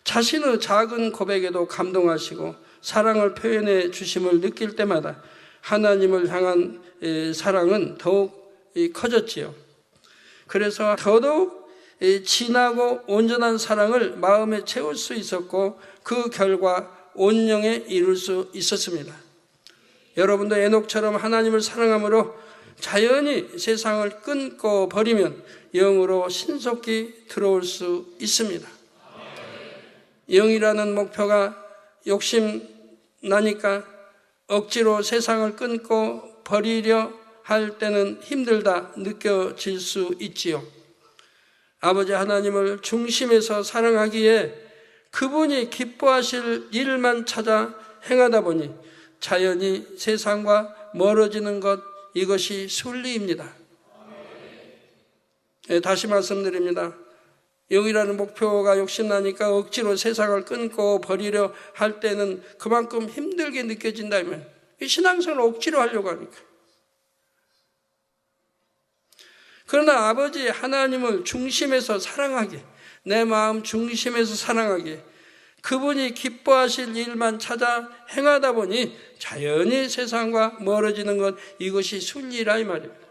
자신의 작은 고백에도 감동하시고 사랑을 표현해 주심을 느낄 때마다 하나님을 향한 사랑은 더욱 커졌지요. 그래서 더더욱 진하고 온전한 사랑을 마음에 채울 수 있었고 그 결과 온영에 이룰 수 있었습니다. 여러분도 에녹처럼 하나님을 사랑함으로 자연히 세상을 끊고 버리면 영으로 신속히 들어올 수 있습니다. 영이라는 목표가 욕심나니까 억지로 세상을 끊고 버리려 할 때는 힘들다 느껴질 수 있지요. 아버지 하나님을 중심에서 사랑하기에 그분이 기뻐하실 일만 찾아 행하다 보니 자연히 세상과 멀어지는 것, 이것이 순리입니다. 다시 말씀드립니다. 영이라는 목표가 욕심나니까 억지로 세상을 끊고 버리려 할 때는 그만큼 힘들게 느껴진다면 신앙생활을 억지로 하려고 하니까. 그러나 아버지 하나님을 중심에서 사랑하게, 내 마음 중심에서 사랑하게, 그분이 기뻐하실 일만 찾아 행하다 보니 자연히 세상과 멀어지는 것, 이것이 순리라 이 말입니다.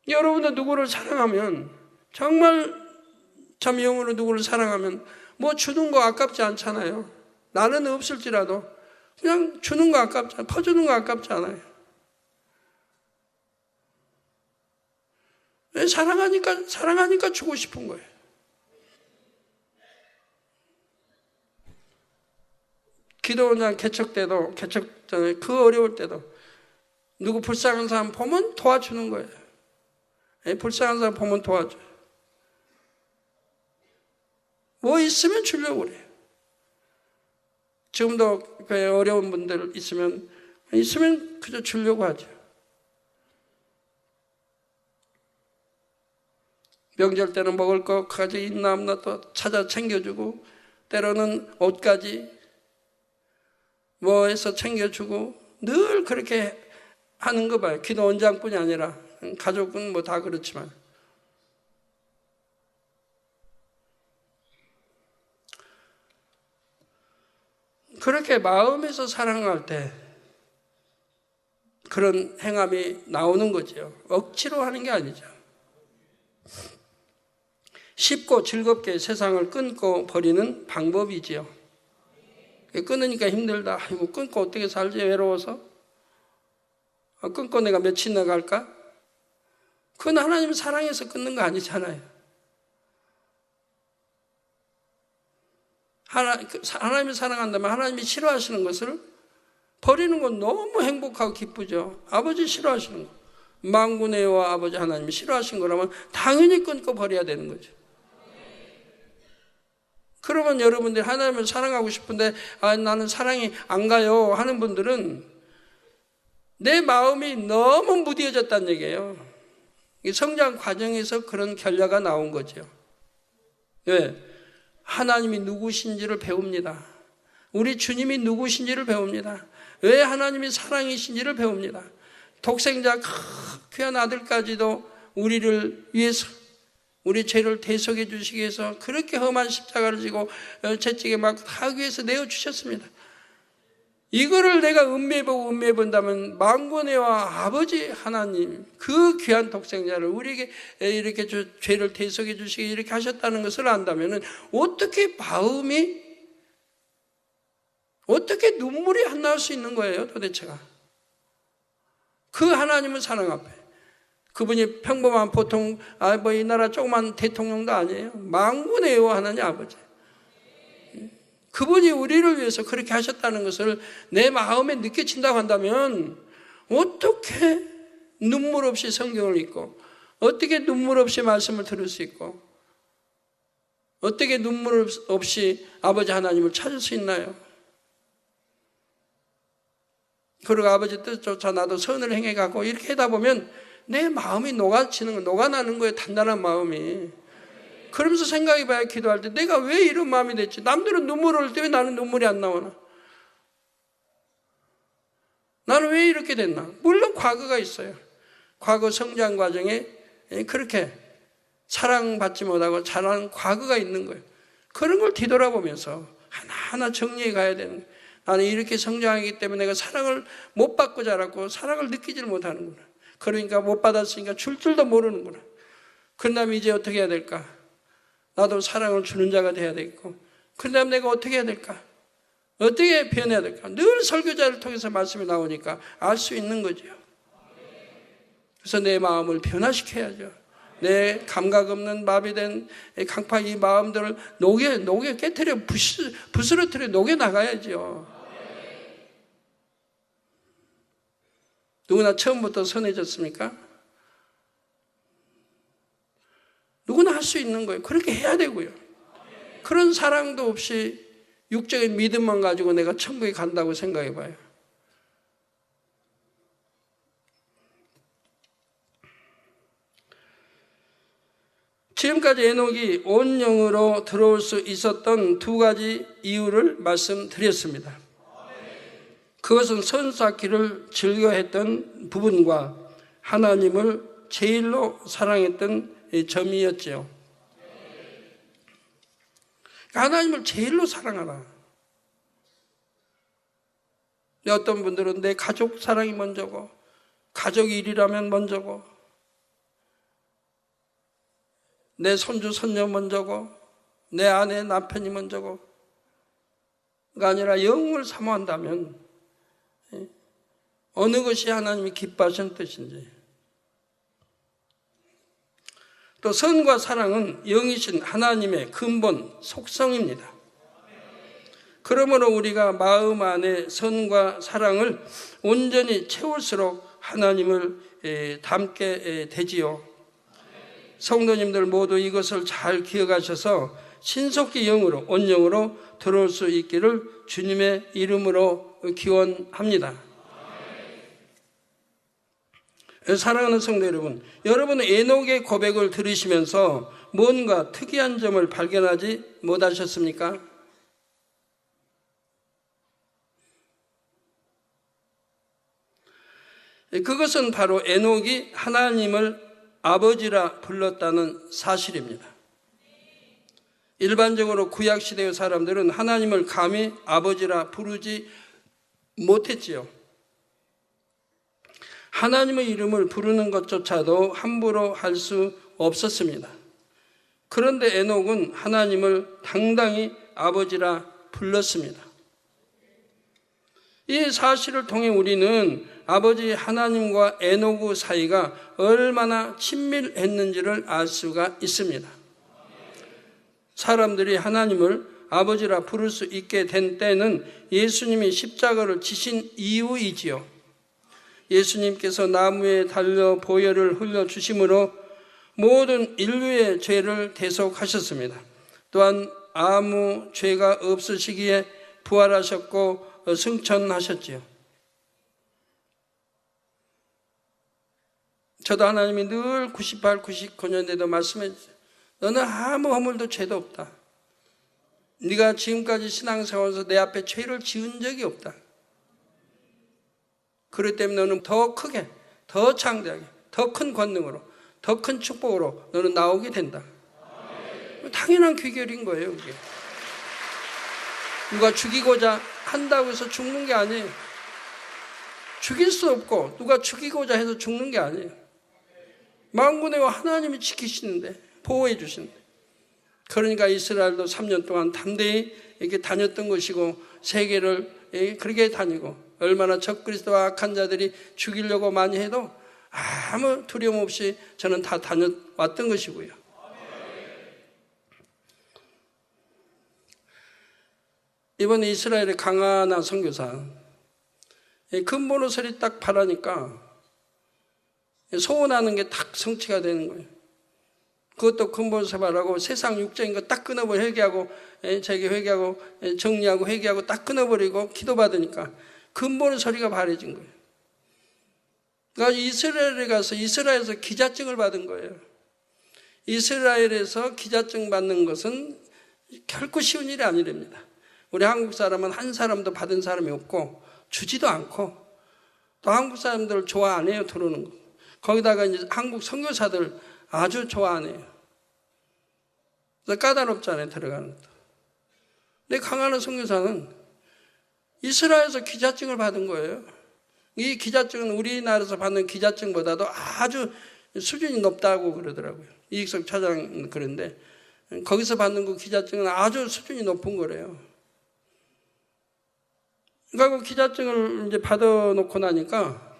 여러분도 누구를 사랑하면, 정말 참 영으로 누구를 사랑하면 뭐 주는 거 아깝지 않잖아요. 나는 없을지라도 그냥 주는 거 아깝지 않아요. 퍼주는 거 아깝지 않아요. 왜? 사랑하니까 주고 싶은 거예요. 기도원장 개척 전에 그 어려울 때도 누구 불쌍한 사람 보면 도와주는 거예요. 불쌍한 사람 보면 도와줘요. 뭐 있으면 주려고 그래요. 지금도 어려운 분들 있으면 그저 주려고 하죠. 명절 때는 먹을 거 가지고 있나 없나 또 찾아 챙겨주고, 때로는 옷까지 뭐 해서 챙겨주고, 늘 그렇게 하는 거 봐요. 기도 원장뿐이 아니라 가족은 뭐 다 그렇지만. 그렇게 마음에서 사랑할 때 그런 행함이 나오는 거죠. 억지로 하는 게 아니죠. 쉽고 즐겁게 세상을 끊고 버리는 방법이지요. 끊으니까 힘들다. 아이고, 끊고 어떻게 살지? 외로워서? 끊고 내가 며칠 나갈까? 그건 하나님을 사랑해서 끊는 거 아니잖아요. 하나님을 사랑한다면 하나님이 싫어하시는 것을 버리는 건 너무 행복하고 기쁘죠. 아버지 싫어하시는 거. 만군의 여호와 아버지 하나님이 싫어하신 거라면 당연히 끊고 버려야 되는 거죠. 그러면 여러분들이 하나님을 사랑하고 싶은데 나는 사랑이 안 가요 하는 분들은 내 마음이 너무 무뎌졌다는 얘기예요. 성장 과정에서 그런 결과가 나온 거죠. 왜? 하나님이 누구신지를 배웁니다. 우리 주님이 누구신지를 배웁니다. 왜 하나님이 사랑이신지를 배웁니다. 독생자 귀한 아들까지도 우리를 위해서, 우리 죄를 대속해 주시기 위해서 그렇게 험한 십자가를 지고 채찍에 맞고 하기 위해서 내어주셨습니다. 이거를 내가 음미해 본다면 만군의와 아버지 하나님, 그 귀한 독생자를 우리에게 이렇게 죄를 대속해 주시기 이렇게 하셨다는 것을 안다면 어떻게 마음이, 어떻게 눈물이 안 나올 수 있는 거예요 도대체가. 그 하나님을 사랑 앞에. 그분이 평범한 보통 뭐 이 나라 조그만 대통령도 아니에요. 만군의 여호와 하나님 아버지. 그분이 우리를 위해서 그렇게 하셨다는 것을 내 마음에 느껴진다고 한다면 어떻게 눈물 없이 성경을 읽고, 어떻게 눈물 없이 말씀을 들을 수 있고, 어떻게 눈물 없이 아버지 하나님을 찾을 수 있나요? 그리고 아버지 뜻조차 나도 선을 행해가고 이렇게 하다 보면 내 마음이 녹아나는 거예요. 단단한 마음이. 그러면서 생각해봐야 기도할 때 내가 왜 이런 마음이 됐지? 남들은 눈물 흘릴 때 왜 나는 눈물이 안 나오나? 나는 왜 이렇게 됐나? 물론 과거가 있어요. 과거 성장 과정에 그렇게 사랑받지 못하고 자라는 과거가 있는 거예요. 그런 걸 뒤돌아보면서 하나하나 정리해 가야 되는 거예요. 나는 이렇게 성장하기 때문에 내가 사랑을 못 받고 자랐고 사랑을 느끼지를 못하는구나. 그러니까 못 받았으니까 줄 줄도 모르는구나. 그런다면 이제 어떻게 해야 될까? 나도 사랑을 주는 자가 돼야 되겠고, 그런다면 내가 어떻게 해야 될까? 어떻게 변해야 될까? 늘 설교자를 통해서 말씀이 나오니까 알 수 있는 거죠. 그래서 내 마음을 변화시켜야죠. 내 감각 없는 마비된 강파 이 마음들을 녹여 깨트려 부스러뜨려 녹여 나가야죠. 누구나 처음부터 선해졌습니까? 누구나 할 수 있는 거예요. 그렇게 해야 되고요. 그런 사랑도 없이 육적인 믿음만 가지고 내가 천국에 간다고 생각해 봐요. 지금까지 에녹이 온 영으로 들어올 수 있었던 두 가지 이유를 말씀드렸습니다. 그것은 선쌓기를 즐겨했던 부분과 하나님을 제일로 사랑했던 점이었죠. 하나님을 제일로 사랑하라. 어떤 분들은 내 가족 사랑이 먼저고, 가족 일이라면 먼저고, 내 손주 손녀 먼저고, 내 아내 남편이 먼저고, 아니라 영을 사모한다면 어느 것이 하나님이 기뻐하시는 뜻인지. 또 선과 사랑은 영이신 하나님의 근본 속성입니다. 그러므로 우리가 마음 안에 선과 사랑을 온전히 채울수록 하나님을 닮게 되지요. 성도님들 모두 이것을 잘 기억하셔서 신속히 영으로, 온영으로 들어올 수 있기를 주님의 이름으로 기원합니다. 사랑하는 성도 여러분, 여러분은 에녹의 고백을 들으시면서 뭔가 특이한 점을 발견하지 못하셨습니까? 그것은 바로 에녹이 하나님을 아버지라 불렀다는 사실입니다. 일반적으로 구약시대의 사람들은 하나님을 감히 아버지라 부르지 못했지요. 하나님의 이름을 부르는 것조차도 함부로 할 수 없었습니다. 그런데 에녹은 하나님을 당당히 아버지라 불렀습니다. 이 사실을 통해 우리는 아버지 하나님과 에녹의 사이가 얼마나 친밀했는지를 알 수가 있습니다. 사람들이 하나님을 아버지라 부를 수 있게 된 때는 예수님이 십자가를 지신 이후이지요. 예수님께서 나무에 달려 보혈을 흘려주심으로 모든 인류의 죄를 대속하셨습니다. 또한 아무 죄가 없으시기에 부활하셨고 승천하셨지요. 저도 하나님이 늘 98, 99년대도 말씀해 주세요. 너는 아무 허물도 죄도 없다. 네가 지금까지 신앙생활에서 내 앞에 죄를 지은 적이 없다. 그렇기 때문에 너는 더 크게, 더 창대하게, 더 큰 권능으로, 더 큰 축복으로 너는 나오게 된다. 당연한 귀결인 거예요, 이게. 누가 죽이고자 한다고 해서 죽는 게 아니에요. 죽일 수 없고 누가 죽이고자 해서 죽는 게 아니에요. 만군의 하나님이 지키시는데, 보호해 주시는데. 그러니까 이스라엘도 3년 동안 담대히 이렇게 다녔던 것이고, 세계를 그렇게 다니고, 얼마나 적그리스도와 악한 자들이 죽이려고 많이 해도 아무 두려움 없이 저는 다 다녀왔던 것이고요. 이번에 이스라엘의 강하나 선교사, 근본의 설이 딱 바라니까 소원하는 게 딱 성취가 되는 거예요. 그것도 근본에서 바라고 세상 육적인 거 딱 끊어버리고 회개하고 자기 회개하고 정리하고 회개하고 딱 끊어버리고 기도받으니까 근본의 소리가 바래진 거예요. 그러니까 이스라엘에 가서 이스라엘에서 기자증을 받은 거예요. 이스라엘에서 기자증 받는 것은 결코 쉬운 일이 아니랍니다. 우리 한국 사람은 한 사람도 받은 사람이 없고 주지도 않고 또 한국 사람들 좋아 안 해요, 들어오는 거. 거기다가 이제 한국 선교사들 아주 좋아 안 해요. 그래서 까다롭잖아요, 들어가는 것도. 근데 강하나 선교사는 이스라엘에서 기자증을 받은 거예요. 이 기자증은 우리나라에서 받는 기자증보다도 아주 수준이 높다고 그러더라고요. 이익석 차장은 그런데 거기서 받는 그 기자증은 아주 수준이 높은 거래요. 그러니까 그 기자증을 이제 받아놓고 나니까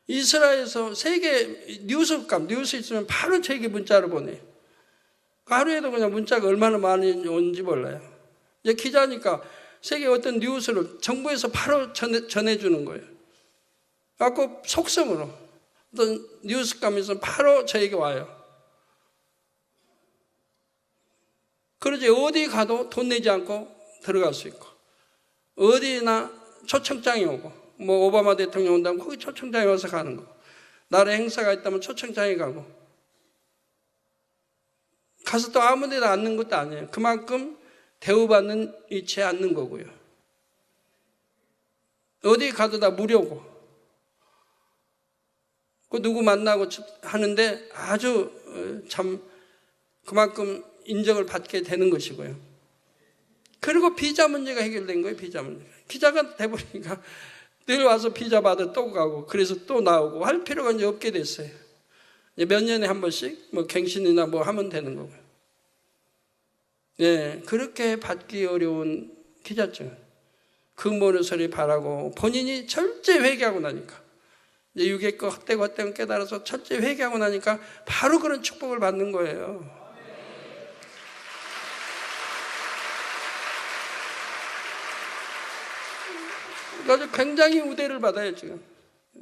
이스라엘에서 세계 뉴스 있으면 바로 제게 문자를 보내요. 하루에도 그냥 문자가 얼마나 많이 오는지 몰라요. 이제 기자니까 세계 어떤 뉴스를 정부에서 바로 전해주는 거예요. 그래서 속성으로 어떤 뉴스감이 있으면 바로 저에게 와요. 그러지 어디 가도 돈 내지 않고 들어갈 수 있고, 어디나 초청장이 오고, 뭐 오바마 대통령 온다면 거기 초청장이 와서 가는 거, 나라 행사가 있다면 초청장이 가고, 가서 또 아무 데나 앉는 것도 아니에요. 그만큼 대우받는 위치에 앉는 거고요. 어디 가도 다 무료고, 그 누구 만나고 하는데 아주 참 그만큼 인정을 받게 되는 것이고요. 그리고 비자 문제가 해결된 거예요, 비자 문제가. 기자가 돼버리니까 늘 와서 비자 받아 또 가고, 그래서 또 나오고 할 필요가 이제 없게 됐어요. 이제 몇 년에 한 번씩 뭐 갱신이나 뭐 하면 되는 거고요. 네, 그렇게 받기 어려운 기자증. 근본의 소리 바라고 본인이 철저히 회개하고 나니까, 이제 유괴과 헛되고 헛된 깨달아서 철저히 회개하고 나니까 바로 그런 축복을 받는 거예요. 아주 굉장히 우대를 받아요. 지금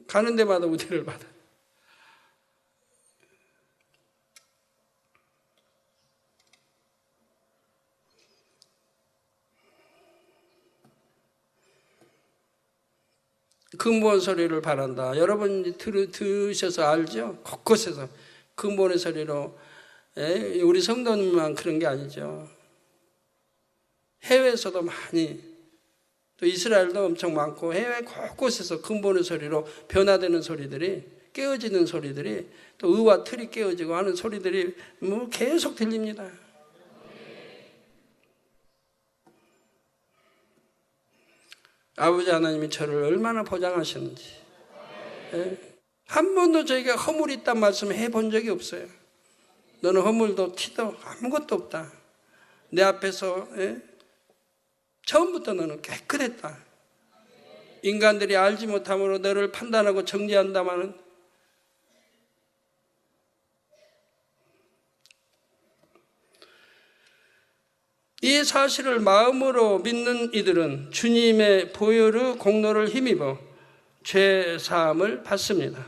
가는 데마다 우대를 받아요. 근본 소리를 바란다. 여러분 들으셔서 알죠? 곳곳에서 근본의 소리로. 우리 성도님만 그런 게 아니죠. 해외에서도 많이, 또 이스라엘도 엄청 많고 해외 곳곳에서 근본의 소리로 변화되는 소리들이, 깨어지는 소리들이, 또 의와 틀이 깨어지고 하는 소리들이 뭐 계속 들립니다. 아버지 하나님이 저를 얼마나 보장하셨는지. 한 번도 저희가 허물이 있단 말씀 해본 적이 없어요. 너는 허물도 티도 아무것도 없다. 내 앞에서 처음부터 너는 깨끗했다. 인간들이 알지 못함으로 너를 판단하고 정죄한다마는 이 사실을 마음으로 믿는 이들은 주님의 보혈의 공로를 힘입어 죄 사함을 받습니다.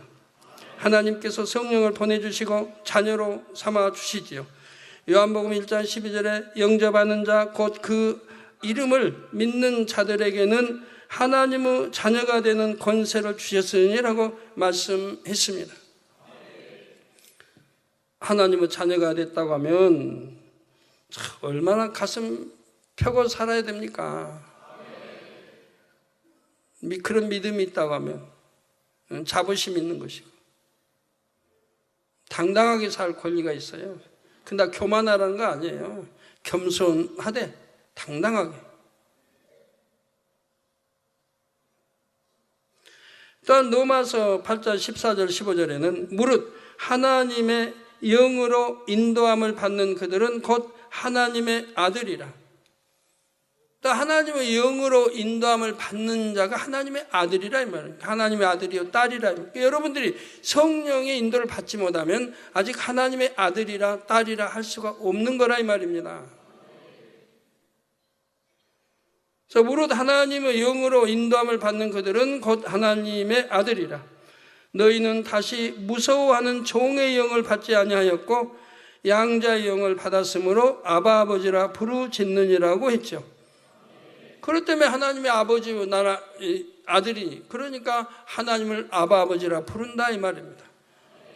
하나님께서 성령을 보내주시고 자녀로 삼아 주시지요. 요한복음 1장 12절에 영접하는 자 곧 그 이름을 믿는 자들에게는 하나님의 자녀가 되는 권세를 주셨으니라고 말씀했습니다. 하나님의 자녀가 됐다고 하면 얼마나 가슴 펴고 살아야 됩니까? 그런 믿음이 있다고 하면 자부심 있는 것이고 당당하게 살 권리가 있어요. 근데 교만하라는 거 아니에요. 겸손하되 당당하게. 또한 로마서 8장 14절 15절에는 무릇 하나님의 영으로 인도함을 받는 그들은 곧 하나님의 아들이라. 또 하나님의 영으로 인도함을 받는 자가 하나님의 아들이라 이 말이에요. 하나님의 아들이요 딸이라. 여러분들이 성령의 인도를 받지 못하면 아직 하나님의 아들이라 딸이라 할 수가 없는 거라 이 말입니다. 그래서 무릇 하나님의 영으로 인도함을 받는 그들은 곧 하나님의 아들이라. 너희는 다시 무서워하는 종의 영을 받지 아니하였고 양자의 영을 받았으므로 아바 아버지라 부르짖느니라고 했죠. 그렇기 때문에 하나님의 아버지 나라 아들이, 그러니까 하나님을 아바 아버지라 부른다 이 말입니다.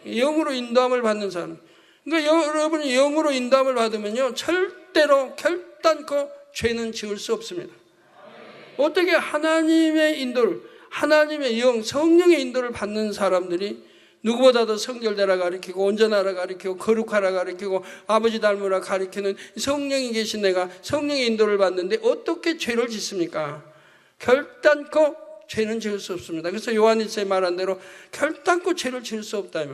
영으로 인도함을 받는 사람. 그러니까 여러분이 영으로 인도함을 받으면요 절대로 결단코 죄는 지을 수 없습니다. 어떻게 하나님의 인도를, 하나님의 영, 성령의 인도를 받는 사람들이 누구보다도 성결되라 가르치고 온전하라 가르치고 거룩하라 가르치고 아버지 닮으라 가르치는 성령이 계신 내가 성령의 인도를 받는데 어떻게 죄를 짓습니까? 결단코 죄는 지을 수 없습니다. 그래서 요한일서에 말한 대로 결단코 죄를 지을 수 없다.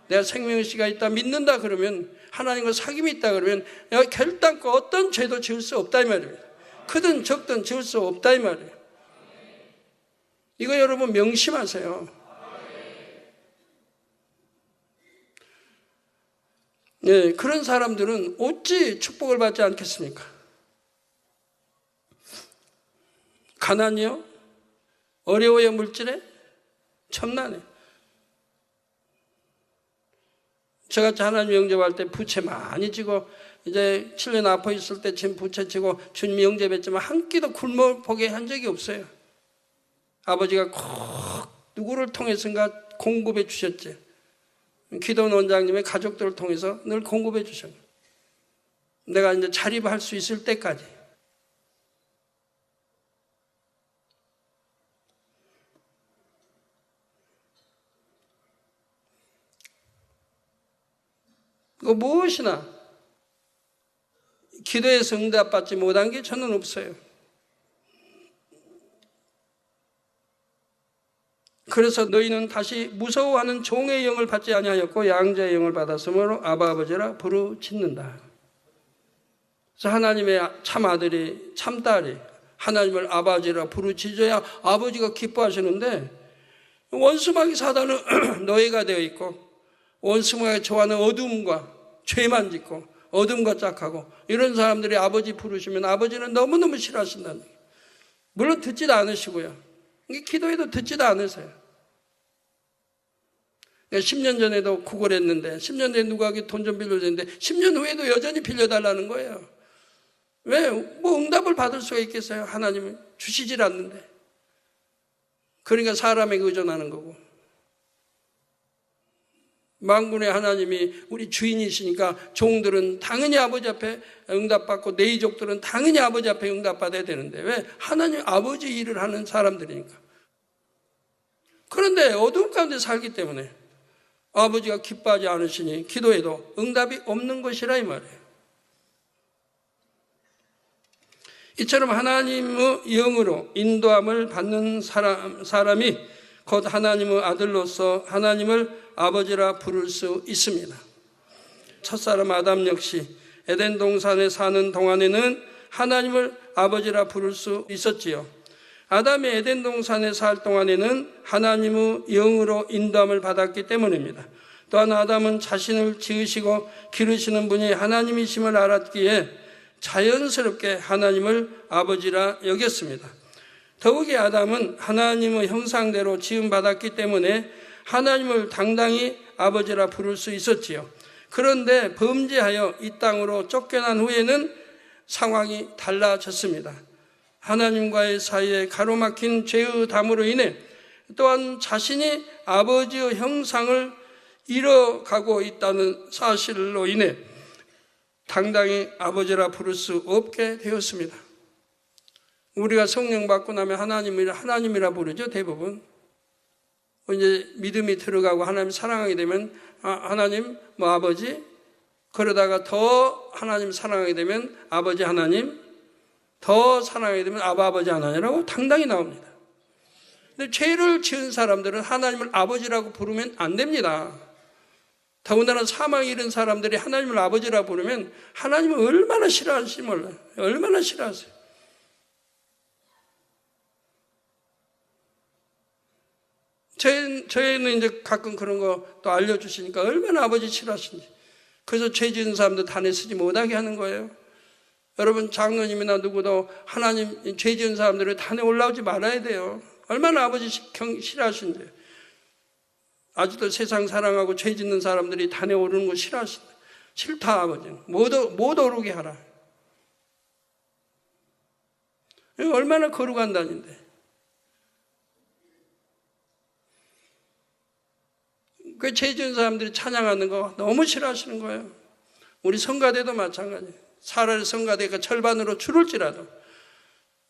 내가 생명의 씨가 있다 믿는다 그러면, 하나님과 사귐이 있다 그러면 결단코 어떤 죄도 지을 수 없다 이 말입니다. 크든 적든 지을 수 없다 이 말이에요. 이거 여러분 명심하세요. 네, 그런 사람들은 어찌 축복을 받지 않겠습니까? 가난이요? 어려워요 물질에? 천난해. 저같이 하나님 영접할 때 부채 많이 지고 이제 7년 아파 있을 때 지금 부채 지고 주님 영접했지만 한 끼도 굶어 보게 한 적이 없어요. 아버지가 꼭 누구를 통해서인가 공급해 주셨지. 기도원 원장님의 가족들을 통해서 늘 공급해 주셨어요. 내가 이제 자립할 수 있을 때까지. 그 무엇이나 기도에서 응답받지 못한 게 저는 없어요. 그래서 너희는 다시 무서워하는 종의 영을 받지 아니하였고 양자의 영을 받았으므로 아바 아버지라 부르짖는다. 그래서 하나님의 참 아들이 참 딸이 하나님을 아버지라 부르짖어야 아버지가 기뻐하시는데, 원수마귀 사단은 노예가 되어 있고 원수마귀가 좋아하는 어둠과 죄만 짓고 어둠과 짝하고 이런 사람들이 아버지 부르시면 아버지는 너무너무 싫어하신다는 거예요. 물론 듣지도 않으시고요. 기도해도 듣지도 않으세요. 10년 전에도 구걸했는데 10년 전에 누구에게 돈 좀 빌려줬는데 10년 후에도 여전히 빌려달라는 거예요. 왜? 뭐 응답을 받을 수가 있겠어요? 하나님은 주시질 않는데. 그러니까 사람에게 의존하는 거고. 만군의 하나님이 우리 주인이시니까 종들은 당연히 아버지 앞에 응답받고 내 이족들은 당연히 아버지 앞에 응답받아야 되는데, 왜? 하나님 아버지 일을 하는 사람들이니까. 그런데 어두운 가운데 살기 때문에 아버지가 기뻐하지 않으시니 기도해도 응답이 없는 것이라 이 말이에요. 이처럼 하나님의 영으로 인도함을 받는 사람이 곧 하나님의 아들로서 하나님을 아버지라 부를 수 있습니다. 첫사람 아담 역시 에덴 동산에 사는 동안에는 하나님을 아버지라 부를 수 있었지요. 아담이 에덴 동산에 살 동안에는 하나님의 영으로 인도함을 받았기 때문입니다. 또한 아담은 자신을 지으시고 기르시는 분이 하나님이심을 알았기에 자연스럽게 하나님을 아버지라 여겼습니다. 더욱이 아담은 하나님의 형상대로 지음받았기 때문에 하나님을 당당히 아버지라 부를 수 있었지요. 그런데 범죄하여 이 땅으로 쫓겨난 후에는 상황이 달라졌습니다. 하나님과의 사이에 가로막힌 죄의 담으로 인해 또한 자신이 아버지의 형상을 잃어가고 있다는 사실로 인해 당당히 아버지라 부를 수 없게 되었습니다. 우리가 성령 받고 나면 하나님이라 부르죠, 대부분. 이제 믿음이 들어가고 하나님 사랑하게 되면 하나님, 아버지, 그러다가 더 하나님 사랑하게 되면 아버지 하나님, 더 사랑하게 되면 아버지 하나님이라고 당당히 나옵니다. 근데 죄를 지은 사람들은 하나님을 아버지라고 부르면 안 됩니다. 더군다나 사망에 이른 사람들이 하나님을 아버지라 부르면 하나님은 얼마나 싫어하실지 몰라요. 얼마나 싫어하세요. 저희는 이제 가끔 그런 거 또 알려주시니까 얼마나 아버지 싫어하시는지. 그래서 죄 지은 사람들 단에 쓰지 못하게 하는 거예요. 여러분, 장로님이나 누구도 하나님 죄 지은 사람들을 단에 올라오지 말아야 돼요. 얼마나 아버지 싫어하시는지. 아직도 세상 사랑하고 죄 짓는 사람들이 단에 오르는 거 싫어하신다. 싫다, 아버지는. 못 오르게 하라. 얼마나 거룩한다는데. 그 죄 지은 사람들이 찬양하는 거 너무 싫어하시는 거예요. 우리 성가대도 마찬가지예요. 차라리 성가대가 절반으로 줄을지라도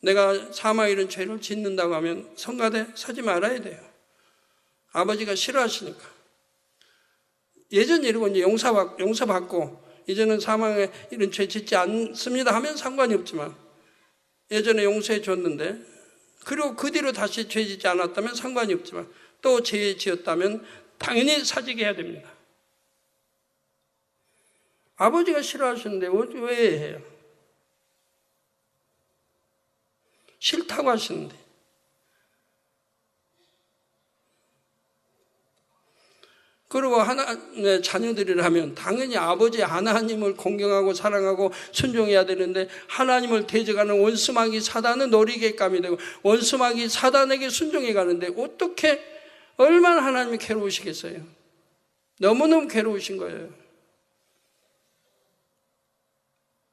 내가 사망 이런 죄를 짓는다고 하면 성가대 서지 말아야 돼요. 아버지가 싫어하시니까. 예전 이러고 이제 용서받고 이제는 사망에 이런 죄 짓지 않습니다 하면 상관이 없지만, 예전에 용서해 줬는데 그리고 그 뒤로 다시 죄 짓지 않았다면 상관이 없지만, 또 죄 지었다면 당연히 사직해야 됩니다. 아버지가 싫어하시는데 왜 해요? 싫다고 하시는데. 그리고 하나님의 자녀들이라면 당연히 아버지 하나님을 공경하고 사랑하고 순종해야 되는데, 하나님을 대적하는 원수마귀 사단은 놀이개감이 되고 원수마귀 사단에게 순종해 가는데 어떻게, 얼마나 하나님이 괴로우시겠어요? 너무너무 괴로우신 거예요.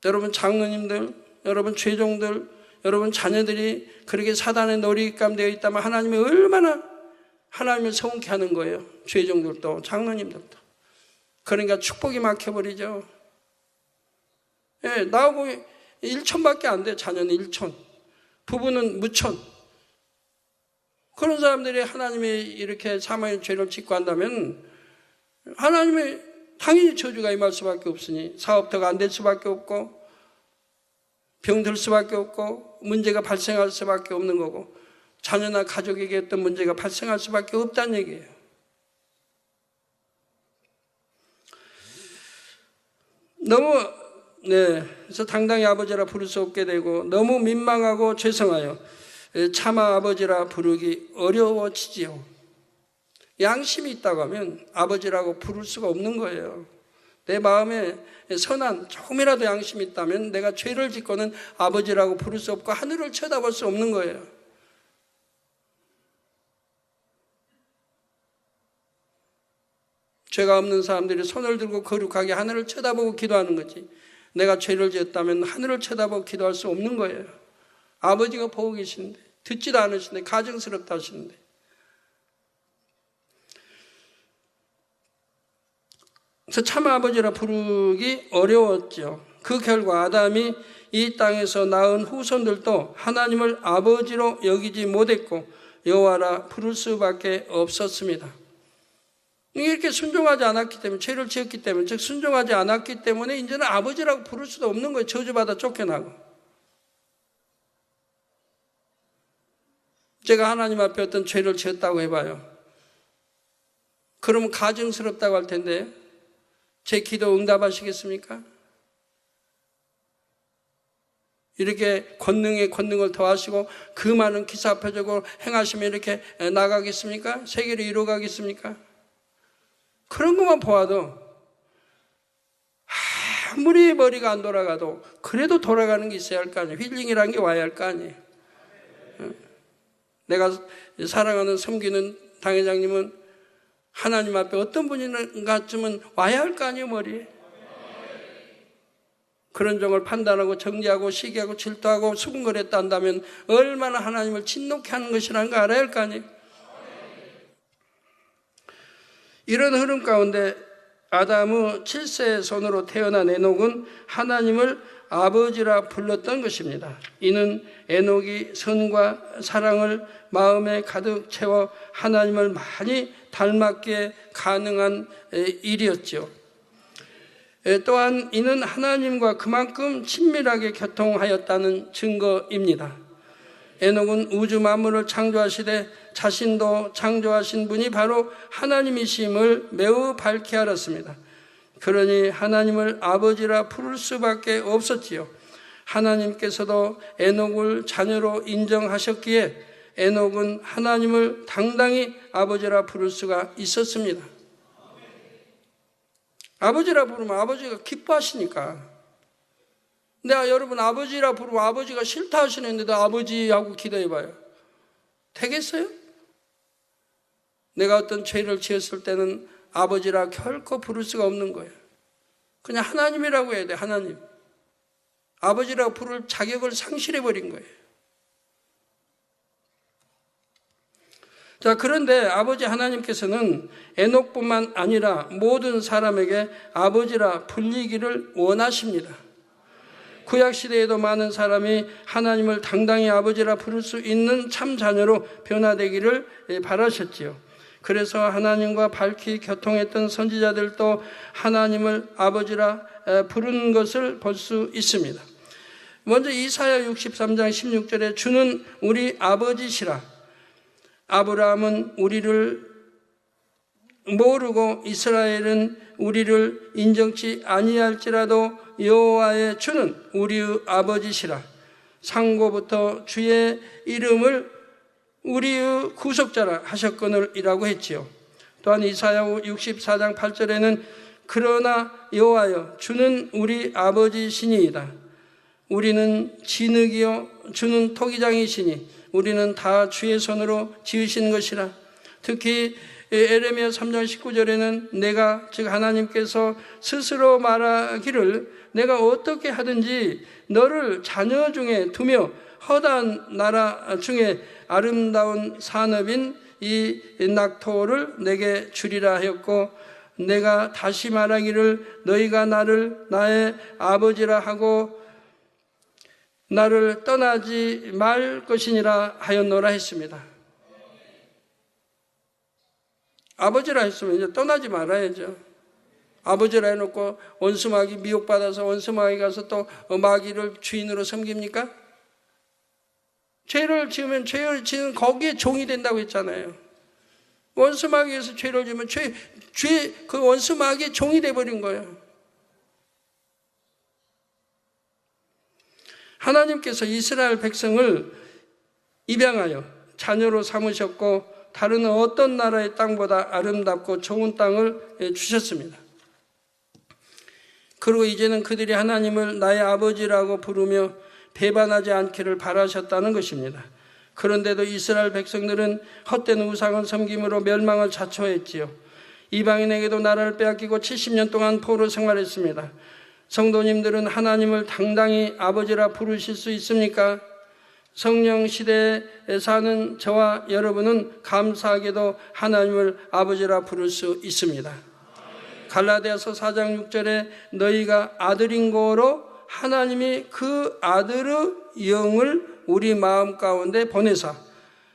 여러분 장로님들, 여러분 죄종들, 여러분 자녀들이 그렇게 사단의 놀이감 되어 있다면 하나님이 얼마나 하나님을 서운케 하는 거예요. 죄종들도 장로님들도. 그러니까 축복이 막혀버리죠. 예, 나하고 1촌밖에 안 돼. 자녀는 1촌, 부부는 무촌. 그런 사람들이 하나님이 이렇게 사망의 죄를 짓고 한다면 하나님이 당연히 저주가 임할 수밖에 없으니 사업도가 안 될 수밖에 없고 병들 수밖에 없고 문제가 발생할 수밖에 없는 거고, 자녀나 가족에게 어떤 문제가 발생할 수밖에 없다는 얘기예요. 그래서 당당히 아버지라 부를 수 없게 되고 너무 민망하고 죄송하여 차마 아버지라 부르기 어려워지지요. 양심이 있다고 하면 아버지라고 부를 수가 없는 거예요. 내 마음에 선한 조금이라도 양심이 있다면 내가 죄를 짓고는 아버지라고 부를 수 없고 하늘을 쳐다볼 수 없는 거예요. 죄가 없는 사람들이 손을 들고 거룩하게 하늘을 쳐다보고 기도하는 거지. 내가 죄를 지었다면 하늘을 쳐다보고 기도할 수 없는 거예요. 아버지가 보고 계시는데, 듣지도 않으시는데, 가증스럽다 하시는데. 그래서 참 아버지라 부르기 어려웠죠. 그 결과 아담이 이 땅에서 낳은 후손들도 하나님을 아버지로 여기지 못했고 여호와라 부를 수밖에 없었습니다. 이렇게 순종하지 않았기 때문에, 죄를 지었기 때문에, 즉 순종하지 않았기 때문에 이제는 아버지라고 부를 수도 없는 거예요. 저주받아 쫓겨나고. 제가 하나님 앞에 어떤 죄를 지었다고 해봐요. 그러면 가증스럽다고 할 텐데 제 기도 응답하시겠습니까? 이렇게 권능에 권능을 더하시고 그 많은 기사표적으로 행하시면 이렇게 나가겠습니까? 세계를 이루어가겠습니까? 그런 것만 보아도 아무리 머리가 안 돌아가도 그래도 돌아가는 게 있어야 할 거 아니에요. 힐링이라는 게 와야 할 거 아니에요. 내가 사랑하는 섬기는 당회장님은 하나님 앞에 어떤 분인가쯤은 와야 할 거 아니에요, 머리에. 그런 점을 판단하고 정죄하고 시기하고 질투하고 수군거렸다 한다면 얼마나 하나님을 진노케 하는 것이라는 거 알아야 할 거 아니에요. 이런 흐름 가운데 아담의 7세의 손으로 태어난 에녹은 하나님을 아버지라 불렀던 것입니다. 이는 에녹이 선과 사랑을 마음에 가득 채워 하나님을 많이 닮았기에 가능한 일이었죠. 또한 이는 하나님과 그만큼 친밀하게 교통하였다는 증거입니다. 에녹은 우주 만물을 창조하시되 자신도 창조하신 분이 바로 하나님이심을 매우 밝히 알았습니다. 그러니 하나님을 아버지라 부를 수밖에 없었지요. 하나님께서도 에녹을 자녀로 인정하셨기에 에녹은 하나님을 당당히 아버지라 부를 수가 있었습니다. 아버지라 부르면 아버지가 기뻐하시니까. 내가 여러분 아버지라 부르면 아버지가 싫다 하시는데도 아버지하고 기도해봐요. 되겠어요? 내가 어떤 죄를 지었을 때는 아버지라 결코 부를 수가 없는 거예요. 그냥 하나님이라고 해야 돼. 하나님. 아버지라고 부를 자격을 상실해버린 거예요. 자, 그런데 아버지 하나님께서는 에녹뿐만 아니라 모든 사람에게 아버지라 불리기를 원하십니다. 구약시대에도 많은 사람이 하나님을 당당히 아버지라 부를 수 있는 참 자녀로 변화되기를 바라셨지요. 그래서 하나님과 밝히 교통했던 선지자들도 하나님을 아버지라 부른 것을 볼 수 있습니다. 먼저 이사야 63장 16절에 주는 우리 아버지시라. 아브라함은 우리를 모르고 이스라엘은 우리를 인정치 아니할지라도 여호와의 주는 우리의 아버지시라. 상고부터 주의 이름을 우리의 구속자라 하셨거늘이라고 했지요. 또한 이사야 64장 8절에는 그러나 여호와여 주는 우리 아버지시니이다. 우리는 진흙이요 주는 토기장이시니 우리는 다 주의 손으로 지으신 것이라. 특히 에레미야 3장 19절에는 내가 즉 하나님께서 스스로 말하기를 내가 어떻게 하든지 너를 자녀 중에 두며 허다한 나라 중에 아름다운 산업인 이 낙토를 내게 주리라 하였고 내가 다시 말하기를 너희가 나를 나의 아버지라 하고 나를 떠나지 말 것이니라 하였노라 했습니다. 아버지라 했으면 이제 떠나지 말아야죠. 아버지라 해놓고 원수마귀 미혹받아서 원수마귀 가서 또 마귀를 주인으로 섬깁니까? 죄를 지으면 죄를 지은 거기에 종이 된다고 했잖아요. 원수마귀에서 죄를 지으면 그 원수마귀의 종이 돼버린 거예요. 하나님께서 이스라엘 백성을 입양하여 자녀로 삼으셨고 다른 어떤 나라의 땅보다 아름답고 좋은 땅을 주셨습니다. 그리고 이제는 그들이 하나님을 나의 아버지라고 부르며 배반하지 않기를 바라셨다는 것입니다. 그런데도 이스라엘 백성들은 헛된 우상을 섬김으로 멸망을 자초했지요. 이방인에게도 나라를 빼앗기고 70년 동안 포로 생활했습니다. 성도님들은 하나님을 당당히 아버지라 부르실 수 있습니까? 성령 시대에 사는 저와 여러분은 감사하게도 하나님을 아버지라 부를 수 있습니다. 갈라디아서 4장 6절에 너희가 아들인 거로 하나님이 그 아들의 영을 우리 마음 가운데 보내사,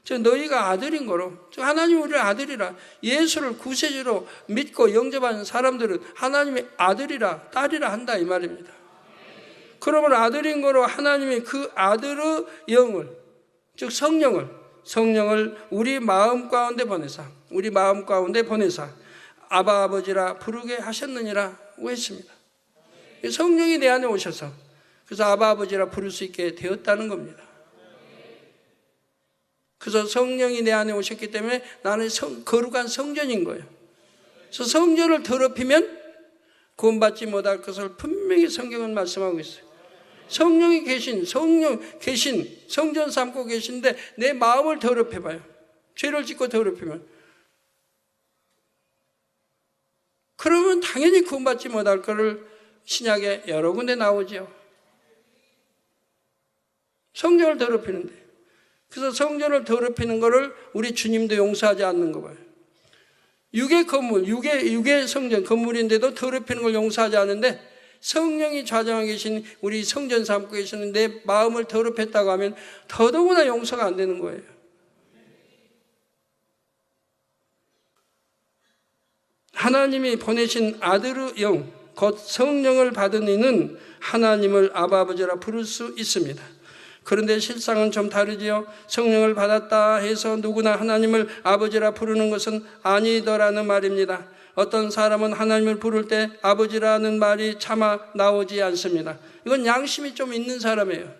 즉 너희가 아들인 거로, 즉 하나님이 우리를 아들이라, 예수를 구세주로 믿고 영접하는 사람들은 하나님의 아들이라 딸이라 한다 이 말입니다. 그러면 아들인 거로 하나님이 그 아들의 영을, 즉 성령을 우리 마음 가운데 보내사 아바 아버지라 부르게 하셨느니라고 했습니다. 성령이 내 안에 오셔서 그래서 아바 아버지라 부를 수 있게 되었다는 겁니다. 그래서 성령이 내 안에 오셨기 때문에 나는 거룩한 성전인 거예요. 그래서 성전을 더럽히면 구원받지 못할 것을 분명히 성경은 말씀하고 있어요. 성령이 계신 성전 삼고 계신데 내 마음을 더럽혀봐요. 죄를 짓고 더럽히면, 그러면 당연히 구원받지 못할 것을 신약에 여러 군데 나오죠. 성전을 더럽히는데, 그래서 성전을 더럽히는 것을 우리 주님도 용서하지 않는 거 봐요. 육의 건물, 육의 성전 건물인데도 더럽히는 걸 용서하지 않는데 성령이 좌정하고 계신 우리 성전 삼고 계시는 내 마음을 더럽혔다고 하면 더더구나 용서가 안 되는 거예요. 하나님이 보내신 아들의 영, 곧 성령을 받은 이는 하나님을 아바 아버지라 부를 수 있습니다. 그런데 실상은 좀 다르지요. 성령을 받았다 해서 누구나 하나님을 아버지라 부르는 것은 아니더라는 말입니다. 어떤 사람은 하나님을 부를 때 아버지라는 말이 차마 나오지 않습니다. 이건 양심이 좀 있는 사람이에요.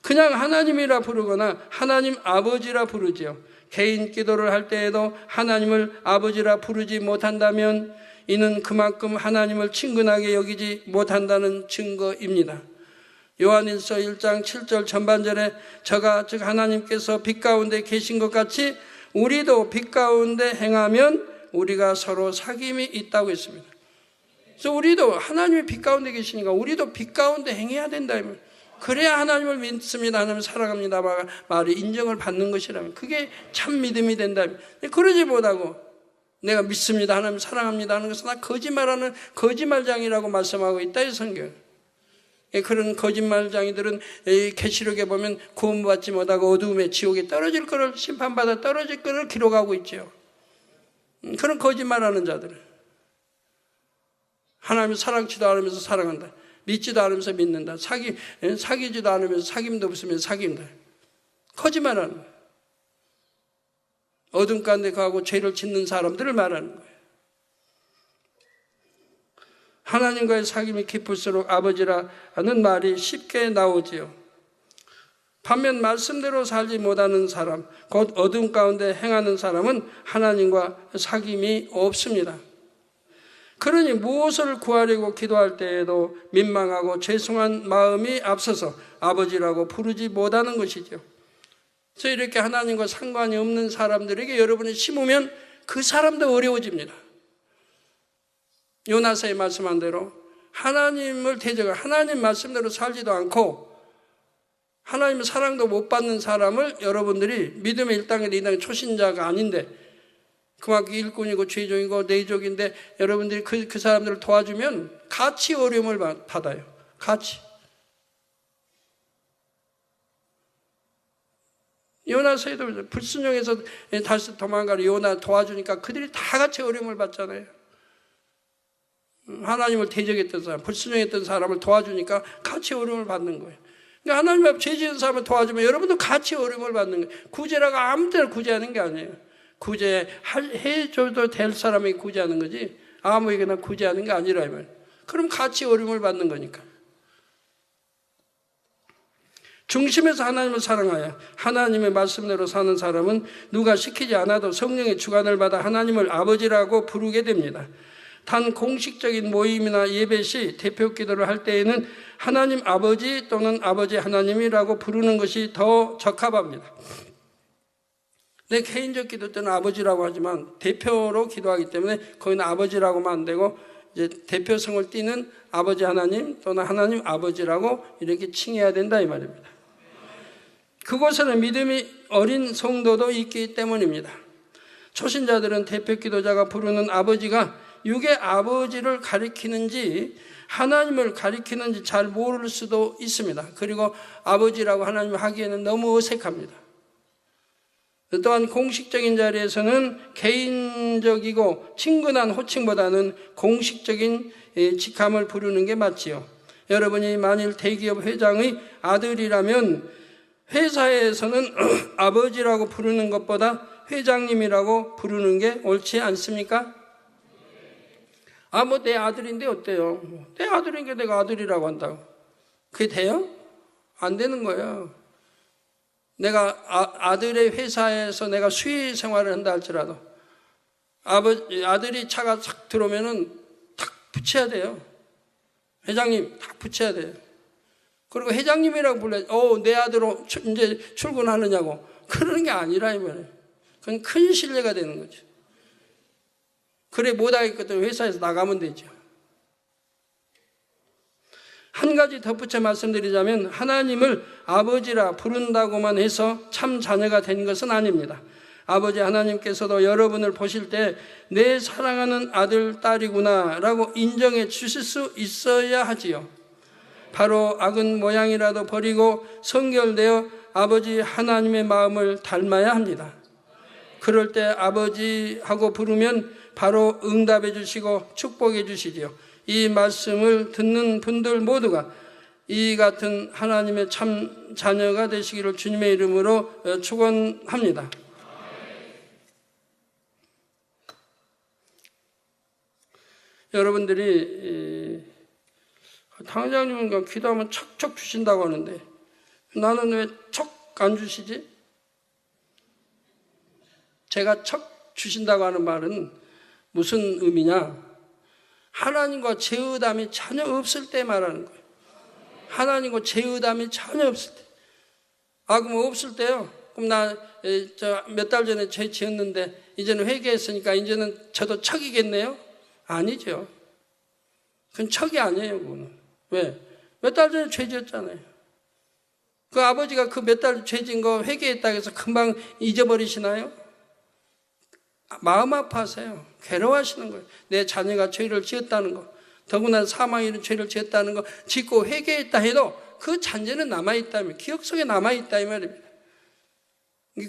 그냥 하나님이라 부르거나 하나님 아버지라 부르지요. 개인 기도를 할 때에도 하나님을 아버지라 부르지 못한다면 이는 그만큼 하나님을 친근하게 여기지 못한다는 증거입니다. 요한일서 1장 7절 전반절에 저가 즉 하나님께서 빛 가운데 계신 것 같이 우리도 빛 가운데 행하면 우리가 서로 사귐이 있다고 했습니다. 그래서 우리도 하나님이 빛 가운데 계시니까 우리도 빛 가운데 행해야 된다. 그래야 하나님을 믿습니다, 하나님을 사랑합니다 말이 인정을 받는 것이라면 그게 참 믿음이 된다면, 그러지 못하고 내가 믿습니다, 하나님 사랑합니다 하는 것은 나 거짓말하는 거짓말장이라고 말씀하고 있다 이 성경. 그런 거짓말장이들은 계시록에 보면 구원받지 못하고 어두움의 지옥에 떨어질 것을, 심판받아 떨어질 것을 기록하고 있죠. 그런 거짓말하는 자들은 하나님을 사랑치도 않으면서 사랑한다, 믿지도 않으면서 믿는다, 사귀지도 않으면서 사귐도 없으면서 사귐다. 거짓말하는 거예요. 어둠 가운데 가고 죄를 짓는 사람들을 말하는 거예요. 하나님과의 사귐이 깊을수록 아버지라는 말이 쉽게 나오지요. 반면 말씀대로 살지 못하는 사람, 곧 어둠 가운데 행하는 사람은 하나님과 사귐이 없습니다. 그러니 무엇을 구하려고 기도할 때에도 민망하고 죄송한 마음이 앞서서 아버지라고 부르지 못하는 것이죠. 그래서 이렇게 하나님과 상관이 없는 사람들에게 여러분이 심으면 그 사람도 어려워집니다. 요나서의 말씀한 대로 하나님을 대적하고 하나님 말씀대로 살지도 않고 하나님의 사랑도 못 받는 사람을 여러분들이 믿음의 1단계, 2단계 초신자가 아닌데 그만큼 일꾼이고 죄종이고 내족인데 여러분들이 그 사람들을 도와주면 같이 어려움을 받아요. 같이. 요나서에도 불순종해서 다시 도망가는 요나 도와주니까 그들이 다 같이 어려움을 받잖아요. 하나님을 대적했던 사람, 불순종했던 사람을 도와주니까 같이 어려움을 받는 거예요. 그러니까 하나님 앞에 죄 지은 사람을 도와주면 여러분도 같이 어려움을 받는 거예요. 구제라고 아무 때나 구제하는 게 아니에요. 구제해줘도 될 사람이 구제하는 거지 아무에게나 구제하는 게 아니라면 그럼 같이 어려움을 받는 거니까. 중심에서 하나님을 사랑하여 하나님의 말씀대로 사는 사람은 누가 시키지 않아도 성령의 주관을 받아 하나님을 아버지라고 부르게 됩니다. 단 공식적인 모임이나 예배 시 대표 기도를 할 때에는 하나님 아버지 또는 아버지 하나님이라고 부르는 것이 더 적합합니다. 내 개인적 기도 때는 아버지라고 하지만 대표로 기도하기 때문에 거기는 아버지라고만 안 되고 이제 대표성을 띠는 아버지 하나님 또는 하나님 아버지라고 이렇게 칭해야 된다 이 말입니다. 그곳에는 믿음이 어린 성도도 있기 때문입니다. 초신자들은 대표 기도자가 부르는 아버지가 육의 아버지를 가리키는지 하나님을 가리키는지 잘 모를 수도 있습니다. 그리고 아버지라고 하나님을 하기에는 너무 어색합니다. 또한 공식적인 자리에서는 개인적이고 친근한 호칭보다는 공식적인 직함을 부르는 게 맞지요. 여러분이 만일 대기업 회장의 아들이라면 회사에서는 아버지라고 부르는 것보다 회장님이라고 부르는 게 옳지 않습니까? 뭐 내 아들인데 어때요? 내 아들인데 내가 아들이라고 한다고. 그게 돼요? 안 되는 거예요. 내가 아들의 회사에서 내가 수의 생활을 한다 할지라도 아들이 차가 싹 들어오면은 탁 붙여야 돼요. 회장님 탁 붙여야 돼요. 그리고 회장님이라고 불러야지. 내 아들로 이제 출근하느냐고. 그러는 게 아니라 이 말이에요. 그건 큰 신뢰가 되는 거죠. 그래 못하겠거든 회사에서 나가면 되죠. 한 가지 덧붙여 말씀드리자면 하나님을 아버지라 부른다고만 해서 참 자녀가 된 것은 아닙니다. 아버지 하나님께서도 여러분을 보실 때 내 사랑하는 아들, 딸이구나 라고 인정해 주실 수 있어야 하지요. 바로 악은 모양이라도 버리고 성결되어 아버지 하나님의 마음을 닮아야 합니다. 그럴 때 아버지하고 부르면 바로 응답해 주시고 축복해 주시지요. 이 말씀을 듣는 분들 모두가 이 같은 하나님의 참 자녀가 되시기를 주님의 이름으로 축원합니다. 여러분들이 당장님은 기도하면 척척 주신다고 하는데 나는 왜 척 안 주시지? 제가 척 주신다고 하는 말은 무슨 의미냐? 하나님과 죄의담이 전혀 없을 때 말하는 거예요. 하나님과 죄의담이 전혀 없을 때. 그럼 없을 때요? 그럼 나 몇 달 전에 죄 지었는데 이제는 회개했으니까 이제는 저도 척이겠네요? 아니죠. 그건 척이 아니에요, 그거는. 왜? 몇 달 전에 죄 지었잖아요. 그 아버지가 그 몇 달 죄 지은 거 회개했다고 해서 금방 잊어버리시나요? 마음 아파하세요. 괴로워하시는 거예요. 내 자녀가 죄를 지었다는 거, 더구나 사망에 이른 죄를 지었다는 거 짓고 회개했다 해도 그 잔재는 남아있다면 기억 속에 남아있다 이 말입니다.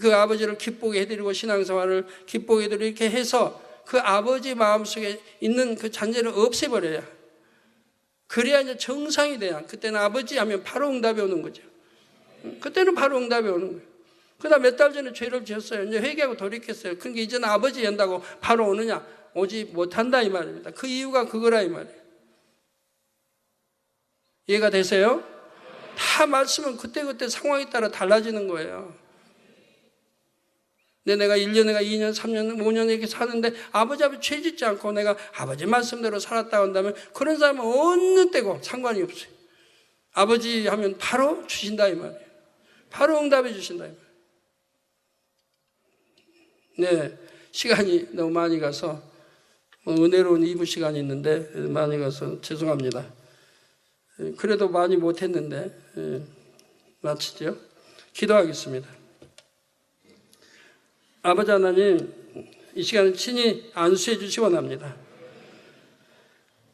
그 아버지를 기쁘게 해드리고 신앙생활을 기쁘게 해드리고 이렇게 해서 그 아버지 마음속에 있는 그 잔재를 없애버려야, 그래야 이제 정상이 돼야 그때는 아버지 하면 바로 응답이 오는 거죠. 그때는 바로 응답이 오는 거예요. 그다음 몇 달 전에 죄를 지었어요. 이제 회개하고 돌이켰어요. 그러니까 이제는 아버지 연다고 바로 오느냐? 오지 못한다 이 말입니다. 그 이유가 그거라 이 말이에요. 이해가 되세요? 다 말씀은 그때그때 상황에 따라 달라지는 거예요. 내가 1년, 2년, 3년, 5년 이렇게 사는데 아버지 앞에 죄 짓지 않고 내가 아버지 말씀대로 살았다고 한다면 그런 사람은 어느 때고 상관이 없어요. 아버지 하면 바로 주신다 이 말이에요. 바로 응답해 주신다 이 말이에요. 네, 시간이 너무 많이 가서 은혜로운 2부 시간이 있는데 많이 가서 죄송합니다. 그래도 많이 못했는데 마치죠. 기도하겠습니다. 아버지 하나님, 이 시간을 친히 안수해 주시기 원합니다.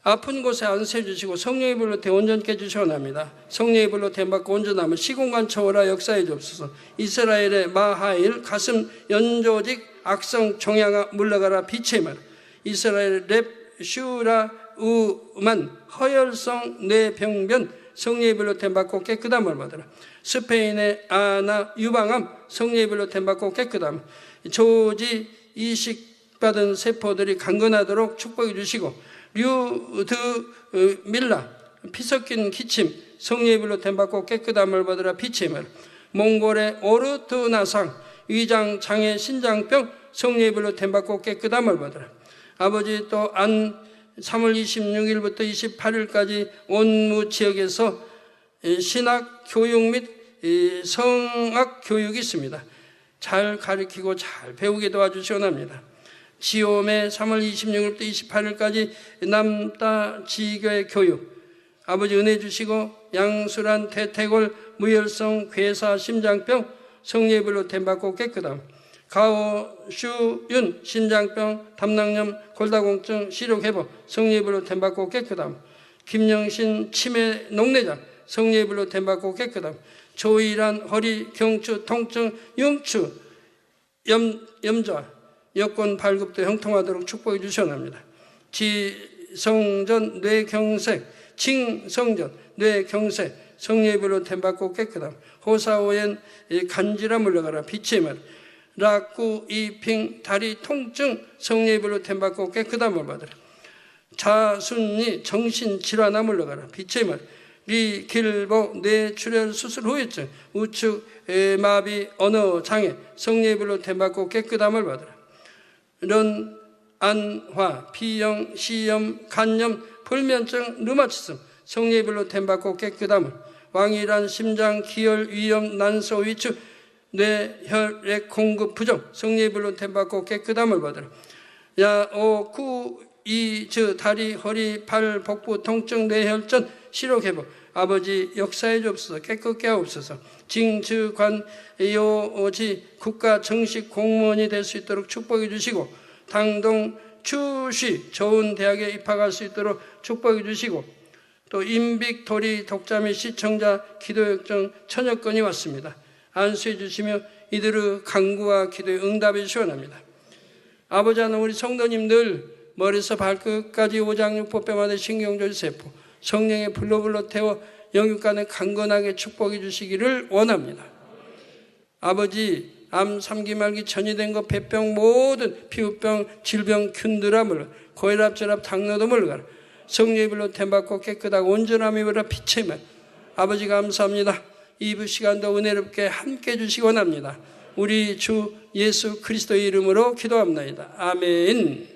아픈 곳에 안수해 주시고 성령의 불로 대온전케 해주시기 원합니다. 성령의 불로 대받고 온전함을 시공간 초월하 역사해 주옵소서. 이스라엘의 마하일 가슴 연조직 악성 종양아 물러가라 빛의 말. 이스라엘 랩 슈라 우만 허혈성 뇌병변 성령의 불로 대받고 깨끗함을 받으라. 스페인의 아나 유방암 성령의 불로 대받고 깨끗함. 조지 이식받은 세포들이 강건하도록 축복해 주시고 류드 밀라 피 섞인 기침 성령의 불로 댐받고 깨끗함을 받으라. 빛의 말. 몽골의 오르트나상 위장 장애 신장병 성령의 불로 댐받고 깨끗함을 받으라. 아버지 또 3월 26일부터 28일까지 온무 지역에서 신학 교육 및 성악 교육이 있습니다. 잘 가르치고 잘 배우게 도와주시옵나이다. 지오메 3월 26일부터 28일까지 남따 지교의 교육 아버지 은혜 주시고 양수란 대퇴골 무혈성 괴사 심장병 성령의 불로 댐받고 깨끗함. 가오슈윤 신장병 담낭염 골다공증 시력회복 성령의 불로 댐받고 깨끗함. 김영신 치매 녹내장 성령의 불로 댐받고 깨끗함. 조일한 허리 경추 통증 흉추 염좌 여권 발급도 형통하도록 축복해 주시옵나이다. 지성전 뇌경색 칭성전 뇌경색 성령의 불로 댐받고 깨끗함. 호사오엔 간지라 물러가라. 빛의 말. 라꾸 이핑 다리 통증 성령의 불로 댐받고 깨끗함을 받으라. 자순이 정신질환아 물러가라. 빛의 말. 리길복 뇌출혈 수술 후유증 우측 마비 언어 장애 성령의 불로 댐받고 깨끗함을 받으라. 런 안화 비염 시염 간염 불면증 류마티즘 성령의 불로 댐받고 깨끗함을. 왕이란 심장 기혈 위염 난소 위축 뇌혈액 공급 부정 성령의 불로 댐받고 깨끗함을 받으라. 야오쿠 이즈 다리 허리 팔 복부 통증 뇌혈전 시력회복 아버지 역사해 주옵소서. 깨끗게 하옵소서. 징즈관 요오지 국가 정식 공무원이 될 수 있도록 축복해 주시고 당동 추시 좋은 대학에 입학할 수 있도록 축복해 주시고 또 인빅토리 독자 및 시청자 기도 요청 천여 건이 왔습니다. 안수해 주시며 이들의 간구와 기도에 응답해 주시옵나이다. 아버지 하나님 우리 성도님들 머리에서 발끝까지 오장육부뼈마다 신경절 세포 성령의 불로 태워 영육간에 강건하게 축복해 주시기를 원합니다. 아버지 암, 3기, 말기, 전이된 것, 폐병, 모든 피부병, 질병, 균들아 물러 고혈압, 절압, 당뇨도 물러가라. 성령의 불로 댐받고 깨끗하고 온전함이 보라. 빛의 말. 아버지 감사합니다. 이부 시간도 은혜롭게 함께 해주시기 원합니다. 우리 주 예수 그리스도의 이름으로 기도합니다. 아멘.